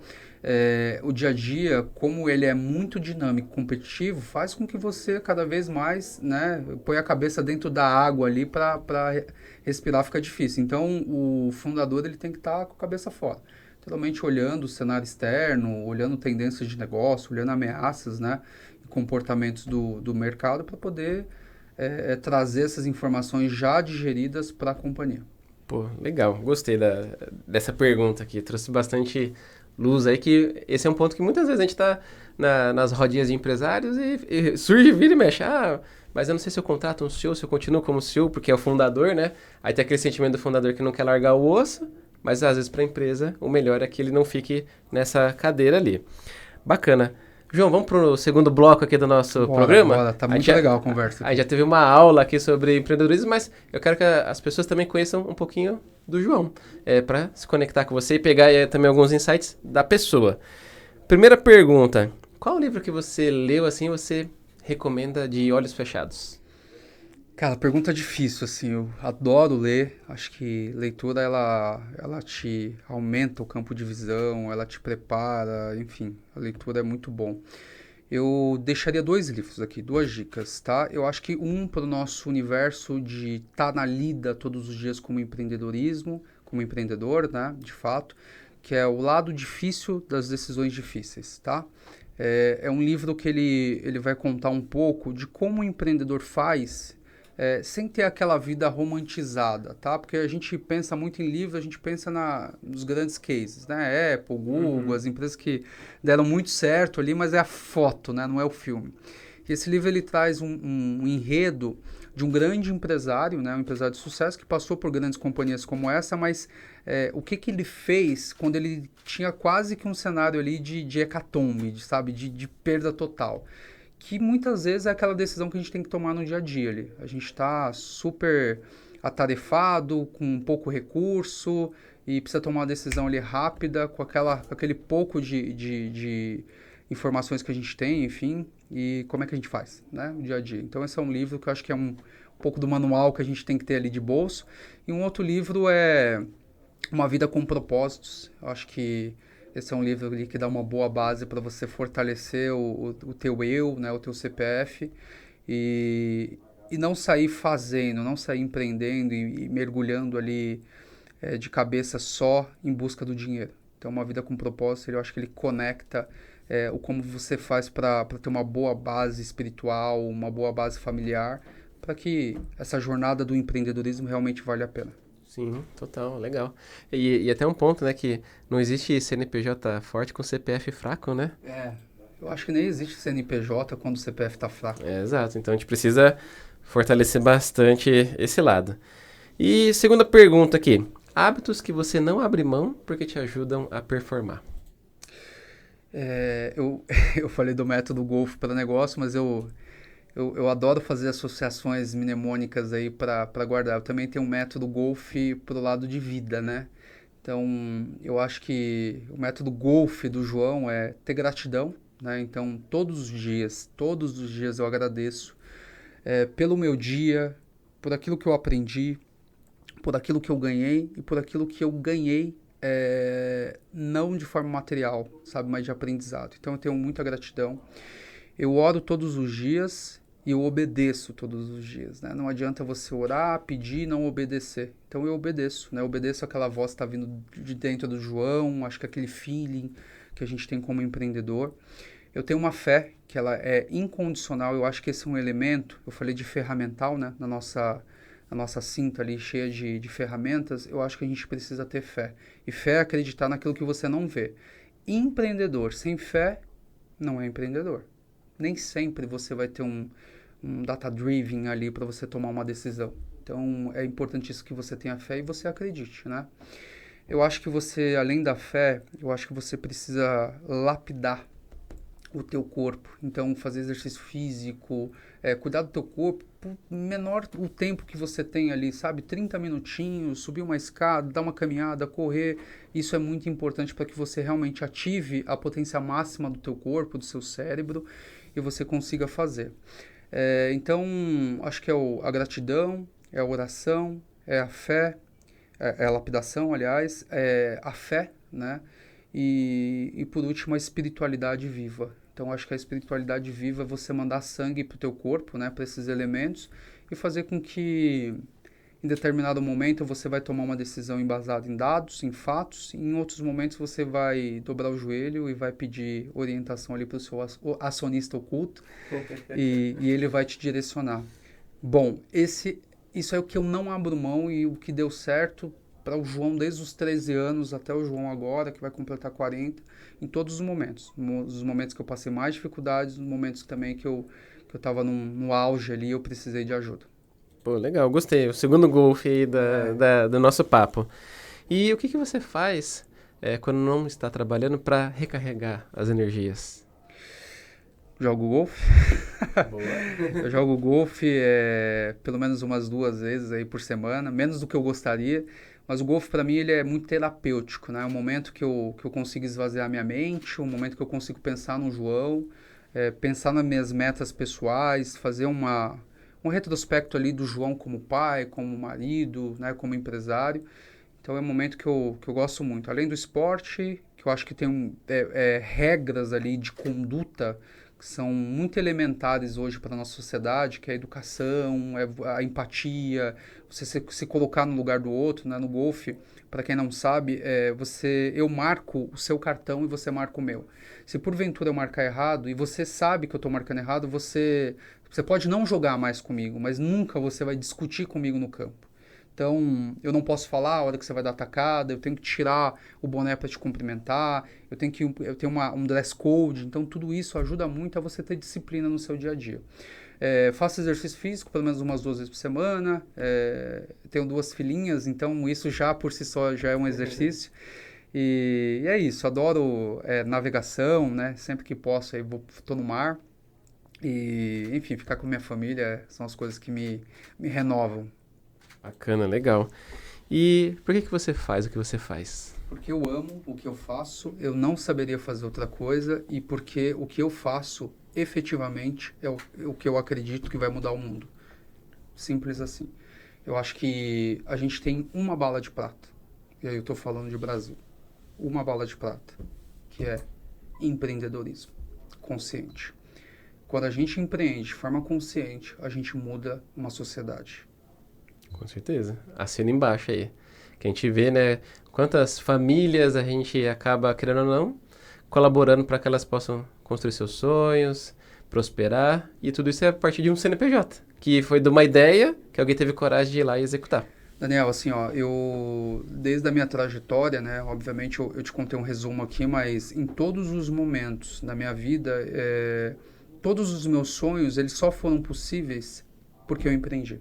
o dia a dia, como ele é muito dinâmico, competitivo, faz com que você cada vez mais, né, põe a cabeça dentro da água ali para respirar fica difícil. Então, o fundador ele tem que estar com a cabeça fora. Totalmente olhando o cenário externo, olhando tendências de negócio, olhando ameaças, né, e comportamentos do mercado para poder trazer essas informações já digeridas para a companhia. Pô, legal. Gostei dessa pergunta aqui. Trouxe bastante luz aí, que esse é um ponto que muitas vezes a gente tá nas rodinhas de empresários e surge, vira e mexe. Ah, mas eu não sei se eu contrato um CEO, se eu continuo como CEO, porque é o fundador, né? Aí tem aquele sentimento do fundador que não quer largar o osso, mas às vezes para a empresa o melhor é que ele não fique nessa cadeira ali. Bacana. João, vamos pro segundo bloco aqui do nosso programa? Bora, tá muito legal a conversa. A gente já teve uma aula aqui sobre empreendedorismo, mas eu quero que as pessoas também conheçam um pouquinho do João, para se conectar com você e pegar também alguns insights da pessoa. Primeira pergunta, qual livro que você leu assim você recomenda de olhos fechados? Cara, pergunta difícil, assim, eu adoro ler, acho que leitura, ela te aumenta o campo de visão, ela te prepara, enfim, a leitura é muito bom. Eu deixaria 2 livros aqui, 2 dicas, tá? Eu acho que um para o nosso universo de estar na lida todos os dias como empreendedorismo, como empreendedor, né, de fato, que é O Lado Difícil das Decisões Difíceis, tá? É um livro que ele vai contar um pouco de como o empreendedor faz sem ter aquela vida romantizada, tá? Porque a gente pensa muito em livro, a gente pensa nos grandes cases, né? Apple, Google, as empresas que deram muito certo ali, mas é a foto, né? Não é o filme. E esse livro ele traz um enredo de um grande empresário, né? Um empresário de sucesso que passou por grandes companhias como essa, mas o que ele fez quando ele tinha quase que um cenário ali de hecatombe, sabe? De perda total. Que muitas vezes é aquela decisão que a gente tem que tomar no dia a dia ali. A gente está super atarefado, com pouco recurso e precisa tomar uma decisão ali rápida com aquele pouco de informações que a gente tem, enfim, e como é que a gente faz, né, no dia a dia. Então esse é um livro que eu acho que é um pouco do manual que a gente tem que ter ali de bolso. E um outro livro é Uma Vida com Propósitos. Eu acho que esse é um livro ali que dá uma boa base para você fortalecer o teu eu, né, o teu CPF e não sair fazendo, não sair empreendendo e mergulhando ali de cabeça só em busca do dinheiro. Então, Uma Vida com Propósito, eu acho que ele conecta o como você faz para ter uma boa base espiritual, uma boa base familiar, para que essa jornada do empreendedorismo realmente valha a pena. Sim, total, legal. E até um ponto, né, que não existe CNPJ forte com CPF fraco, né? Eu acho que nem existe CNPJ quando o CPF está fraco. Exato, então a gente precisa fortalecer bastante esse lado. E segunda pergunta aqui, hábitos que você não abre mão porque te ajudam a performar? Eu falei do método Golf para negócio, mas eu adoro fazer associações mnemônicas aí para guardar. Eu também tenho um método Golf pro lado de vida, né? Então, eu acho que o método Golf do João é ter gratidão, né? Então, todos os dias eu agradeço pelo meu dia, por aquilo que eu aprendi, por aquilo que eu ganhei e por aquilo que eu ganhei não de forma material, sabe? Mas de aprendizado. Então, eu tenho muita gratidão. Eu oro todos os dias e eu obedeço todos os dias, né? Não adianta você orar, pedir e não obedecer. Então eu obedeço, né? Eu obedeço aquela voz que está vindo de dentro do João, acho que aquele feeling que a gente tem como empreendedor. Eu tenho uma fé que ela é incondicional, eu acho que esse é um elemento, eu falei de ferramental, né? Na nossa cinta ali cheia de ferramentas, eu acho que a gente precisa ter fé. E fé é acreditar naquilo que você não vê. Empreendedor sem fé não é empreendedor. Nem sempre você vai ter um data-driven ali para você tomar uma decisão. Então, é importantíssimo que você tenha fé e você acredite, né? Eu acho que você, além da fé, eu acho que você precisa lapidar o teu corpo. Então, fazer exercício físico, cuidar do teu corpo, por menor o tempo que você tem ali, sabe? 30 minutinhos, subir uma escada, dar uma caminhada, correr. Isso é muito importante para que você realmente ative a potência máxima do teu corpo, do seu cérebro, e você consiga fazer. Então, acho que a gratidão, é a oração, é a fé, é a lapidação, aliás, é a fé, né? E por último, a espiritualidade viva. Então, acho que a espiritualidade viva é você mandar sangue para o teu corpo, né? Para esses elementos e fazer com que, em determinado momento, você vai tomar uma decisão embasada em dados, em fatos. E em outros momentos, você vai dobrar o joelho e vai pedir orientação ali para o seu acionista oculto e ele vai te direcionar. Bom, isso é o que eu não abro mão e o que deu certo para o João desde os 13 anos até o João agora, que vai completar 40, em todos os momentos. Nos momentos que eu passei mais dificuldades, nos momentos também que eu estava no auge ali, eu precisei de ajuda. Pô, legal, gostei. O segundo golfe aí do nosso papo. E o que você faz quando não está trabalhando para recarregar as energias? Jogo golfe. Boa. Eu jogo golfe pelo menos umas 2 vezes aí por semana, menos do que eu gostaria. Mas o golfe para mim ele é muito terapêutico, né? É um momento que eu consigo esvaziar minha mente, um momento que eu consigo pensar no João, pensar nas minhas metas pessoais, fazer um retrospecto ali do João como pai, como marido, né? Como empresário. Então é um momento que eu gosto muito. Além do esporte, que eu acho que tem regras ali de conduta que são muito elementares hoje para a nossa sociedade, que é a educação, a empatia, você se colocar no lugar do outro, né? No golfe, para quem não sabe, eu marco o seu cartão e você marca o meu. Se porventura eu marcar errado e você sabe que eu estou marcando errado, você pode não jogar mais comigo, mas nunca você vai discutir comigo no campo. Então, eu não posso falar a hora que você vai dar atacada, eu tenho que tirar o boné para te cumprimentar, eu tenho um dress code, então tudo isso ajuda muito a você ter disciplina no seu dia a dia. Faço exercício físico pelo menos umas 2 vezes por semana, tenho 2 filhinhas, então isso já por si só já é um exercício. E é isso, adoro navegação, né? Sempre que posso, estou no mar. E, enfim, ficar com minha família são as coisas que me renovam. Bacana, legal. E por que você faz o que você faz? Porque eu amo o que eu faço, eu não saberia fazer outra coisa e porque o que eu faço efetivamente é o que eu acredito que vai mudar o mundo. Simples assim. Eu acho que a gente tem uma bala de prata, e aí eu estou falando de Brasil, uma bala de prata, que é empreendedorismo consciente. Quando a gente empreende de forma consciente, a gente muda uma sociedade. Com certeza. Assina embaixo aí. Que a gente vê, né, quantas famílias a gente acaba, querendo ou não, colaborando para que elas possam construir seus sonhos, prosperar, e tudo isso é a partir de um CNPJ, que foi de uma ideia que alguém teve coragem de ir lá e executar. Daniel, assim, ó, desde a minha trajetória, né, obviamente eu te contei um resumo aqui, mas em todos os momentos da minha vida, todos os meus sonhos, eles só foram possíveis porque eu empreendi.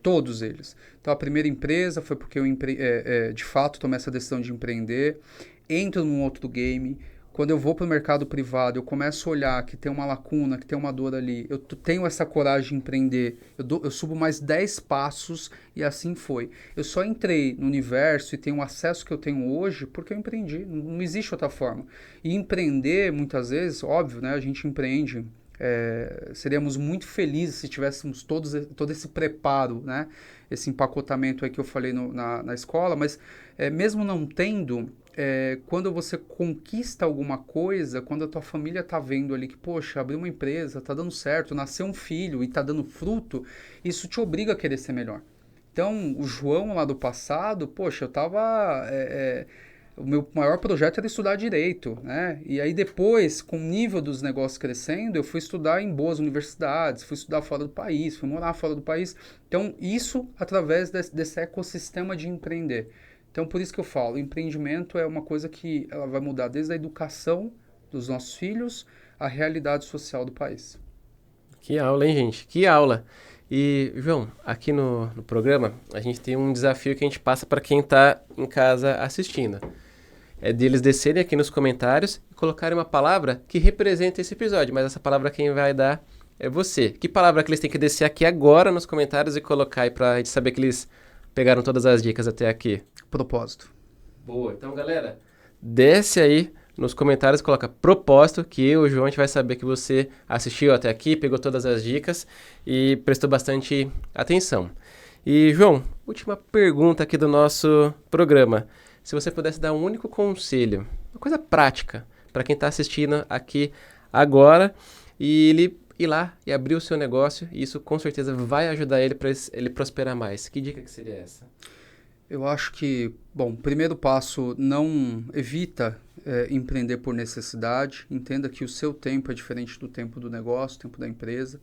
Todos eles. Então, a primeira empresa foi porque eu, de fato, tomei essa decisão de empreender. Entro num outro game. Quando eu vou para o mercado privado, eu começo a olhar que tem uma lacuna, que tem uma dor ali. Eu tenho essa coragem de empreender. Eu subo mais 10 passos e assim foi. Eu só entrei no universo e tenho o acesso que eu tenho hoje porque eu empreendi. Não existe outra forma. E empreender, muitas vezes, óbvio, né? A gente empreende... seríamos muito felizes se tivéssemos todo esse preparo, né? Esse empacotamento aí que eu falei na escola, mas mesmo não tendo, quando você conquista alguma coisa, quando a tua família tá vendo ali que, poxa, abriu uma empresa, tá dando certo, nasceu um filho e tá dando fruto, isso te obriga a querer ser melhor. Então, o João lá do passado, poxa, eu tava... o meu maior projeto era estudar direito, né? E aí depois, com o nível dos negócios crescendo, eu fui estudar em boas universidades, fui estudar fora do país, fui morar fora do país. Então, isso através desse ecossistema de empreender. Então, por isso que eu falo, o empreendimento é uma coisa que ela vai mudar desde a educação dos nossos filhos à realidade social do país. Que aula, hein, gente? Que aula! E, João, aqui no programa, a gente tem um desafio que a gente passa para quem está em casa assistindo. É deles descerem aqui nos comentários e colocarem uma palavra que represente esse episódio, mas essa palavra quem vai dar é você. Que palavra que eles têm que descer aqui agora nos comentários e colocar aí pra gente saber que eles pegaram todas as dicas até aqui? Propósito. Boa. Então, galera, desce aí nos comentários, coloca propósito, que eu e o João a gente vai saber que você assistiu até aqui, pegou todas as dicas e prestou bastante atenção. E, João, última pergunta aqui do nosso programa. Se você pudesse dar um único conselho, uma coisa prática, para quem está assistindo aqui agora, e ele ir lá e abrir o seu negócio, e isso com certeza vai ajudar ele para ele prosperar mais. Que dica que seria essa? Eu acho que, bom, primeiro passo, não evita empreender por necessidade. Entenda que o seu tempo é diferente do tempo do negócio, tempo da empresa.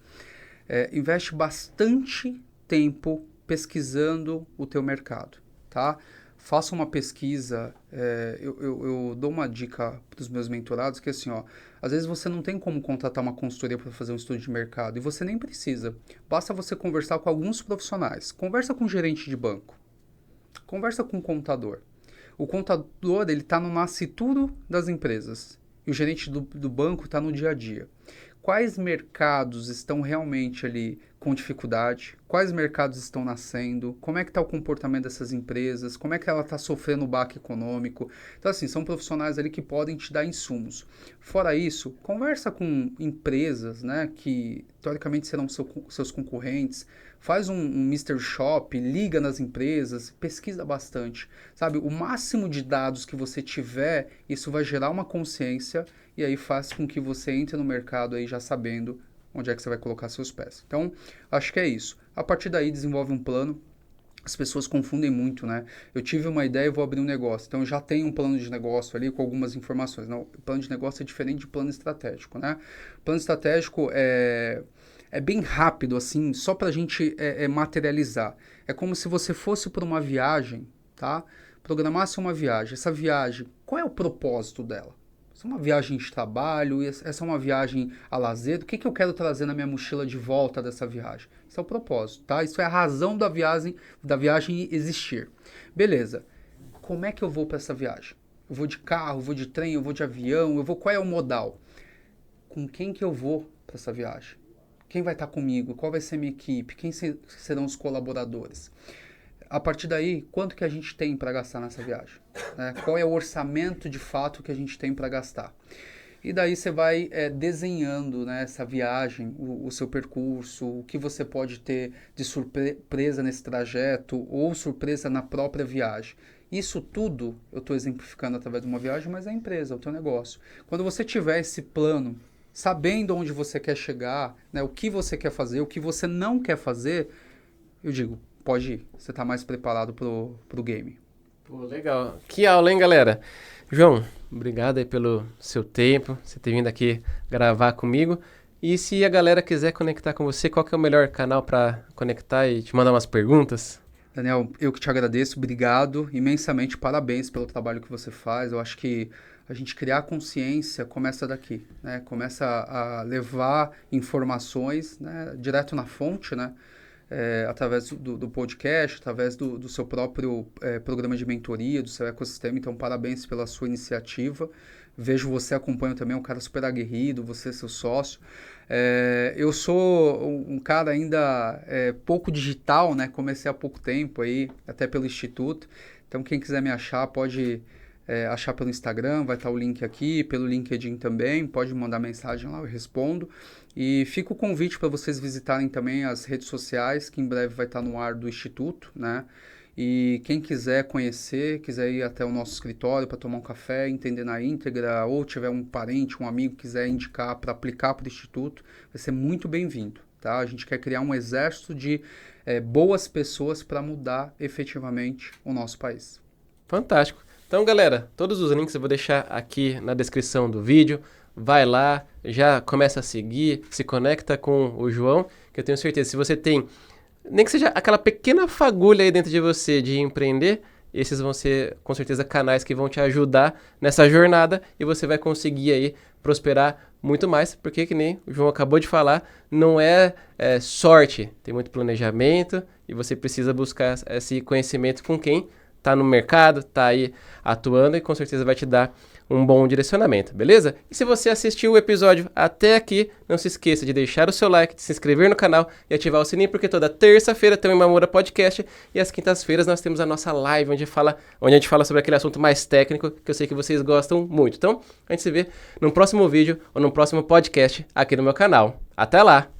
Investe bastante tempo pesquisando o teu mercado, tá? Faça uma pesquisa, eu dou uma dica para os meus mentorados, que é assim, ó, às vezes você não tem como contratar uma consultoria para fazer um estudo de mercado, e você nem precisa. Basta você conversar com alguns profissionais. Conversa com um gerente de banco. Conversa com um contador. O contador, ele está no nascituro das empresas. E o gerente do banco está no dia a dia. Quais mercados estão realmente ali com dificuldade? Quais mercados estão nascendo? Como é que está o comportamento dessas empresas? Como é que ela está sofrendo o baque econômico? Então, assim, são profissionais ali que podem te dar insumos. Fora isso, conversa com empresas, né, que teoricamente serão seus concorrentes. Faz um mystery shop, liga nas empresas, pesquisa bastante. Sabe, o máximo de dados que você tiver, isso vai gerar uma consciência e aí faz com que você entre no mercado aí já sabendo onde é que você vai colocar seus pés. Então, acho que é isso. A partir daí, desenvolve um plano. As pessoas confundem muito, né? Eu tive uma ideia e vou abrir um negócio. Então, eu já tenho um plano de negócio ali com algumas informações. Não, o plano de negócio é diferente de plano estratégico, né? O plano estratégico é bem rápido, assim, só para a gente materializar. É como se você fosse para uma viagem, tá? Programasse uma viagem. Essa viagem, qual é o propósito dela? Essa é uma viagem de trabalho, essa é uma viagem a lazer. O que eu quero trazer na minha mochila de volta dessa viagem? Isso é o propósito, tá? Isso é a razão da viagem existir. Beleza. Como é que eu vou para essa viagem? Eu vou de carro, eu vou de trem, eu vou de avião, qual é o modal? Com quem que eu vou para essa viagem? Quem vai estar comigo? Qual vai ser a minha equipe? Quem serão os colaboradores? A partir daí, quanto que a gente tem para gastar nessa viagem? Né? Qual é o orçamento de fato que a gente tem para gastar? E daí você vai desenhando, né, essa viagem, o seu percurso, o que você pode ter de surpresa nesse trajeto ou surpresa na própria viagem. Isso tudo eu estou exemplificando através de uma viagem, mas é a empresa, é o teu negócio. Quando você tiver esse plano, sabendo onde você quer chegar, né, o que você quer fazer, o que você não quer fazer, eu digo, pode ir. Você está mais preparado pro game. Pô, legal. Que aula, hein, galera? João, obrigado aí pelo seu tempo, você ter vindo aqui gravar comigo. E se a galera quiser conectar com você, qual que é o melhor canal para conectar e te mandar umas perguntas? Daniel, eu que te agradeço, obrigado imensamente, parabéns pelo trabalho que você faz. Eu acho que a gente criar consciência começa daqui, né? Começa a levar informações, né, direto na fonte, né? Através do podcast, através do seu próprio programa de mentoria, do seu ecossistema. Então, parabéns pela sua iniciativa. Vejo você, acompanho também, um cara super aguerrido, você é seu sócio. Eu sou um cara ainda pouco digital, né? Comecei há pouco tempo aí, até pelo Instituto. Então, quem quiser me achar, pode achar pelo Instagram, vai estar o link aqui, pelo LinkedIn também, pode mandar mensagem lá, eu respondo. E fica o convite para vocês visitarem também as redes sociais, que em breve vai estar no ar do Instituto, né? E quem quiser conhecer, quiser ir até o nosso escritório para tomar um café, entender na íntegra, ou tiver um parente, um amigo que quiser indicar para aplicar para o Instituto, vai ser muito bem-vindo, tá? A gente quer criar um exército de boas pessoas para mudar efetivamente o nosso país. Fantástico. Então, galera, todos os links eu vou deixar aqui na descrição do vídeo. Vai lá, já começa a seguir, se conecta com o João, que eu tenho certeza, se você tem, nem que seja aquela pequena fagulha aí dentro de você de empreender, esses vão ser, com certeza, canais que vão te ajudar nessa jornada e você vai conseguir aí prosperar muito mais, porque que nem o João acabou de falar, não é sorte, tem muito planejamento e você precisa buscar esse conhecimento com quem está no mercado, está aí atuando e com certeza vai te dar um bom direcionamento, beleza? E se você assistiu o episódio até aqui, não se esqueça de deixar o seu like, de se inscrever no canal e ativar o sininho, porque toda terça-feira tem o Mamura Podcast e às quintas-feiras nós temos a nossa live onde a gente fala sobre aquele assunto mais técnico que eu sei que vocês gostam muito. Então, a gente se vê no próximo vídeo ou no próximo podcast aqui no meu canal. Até lá!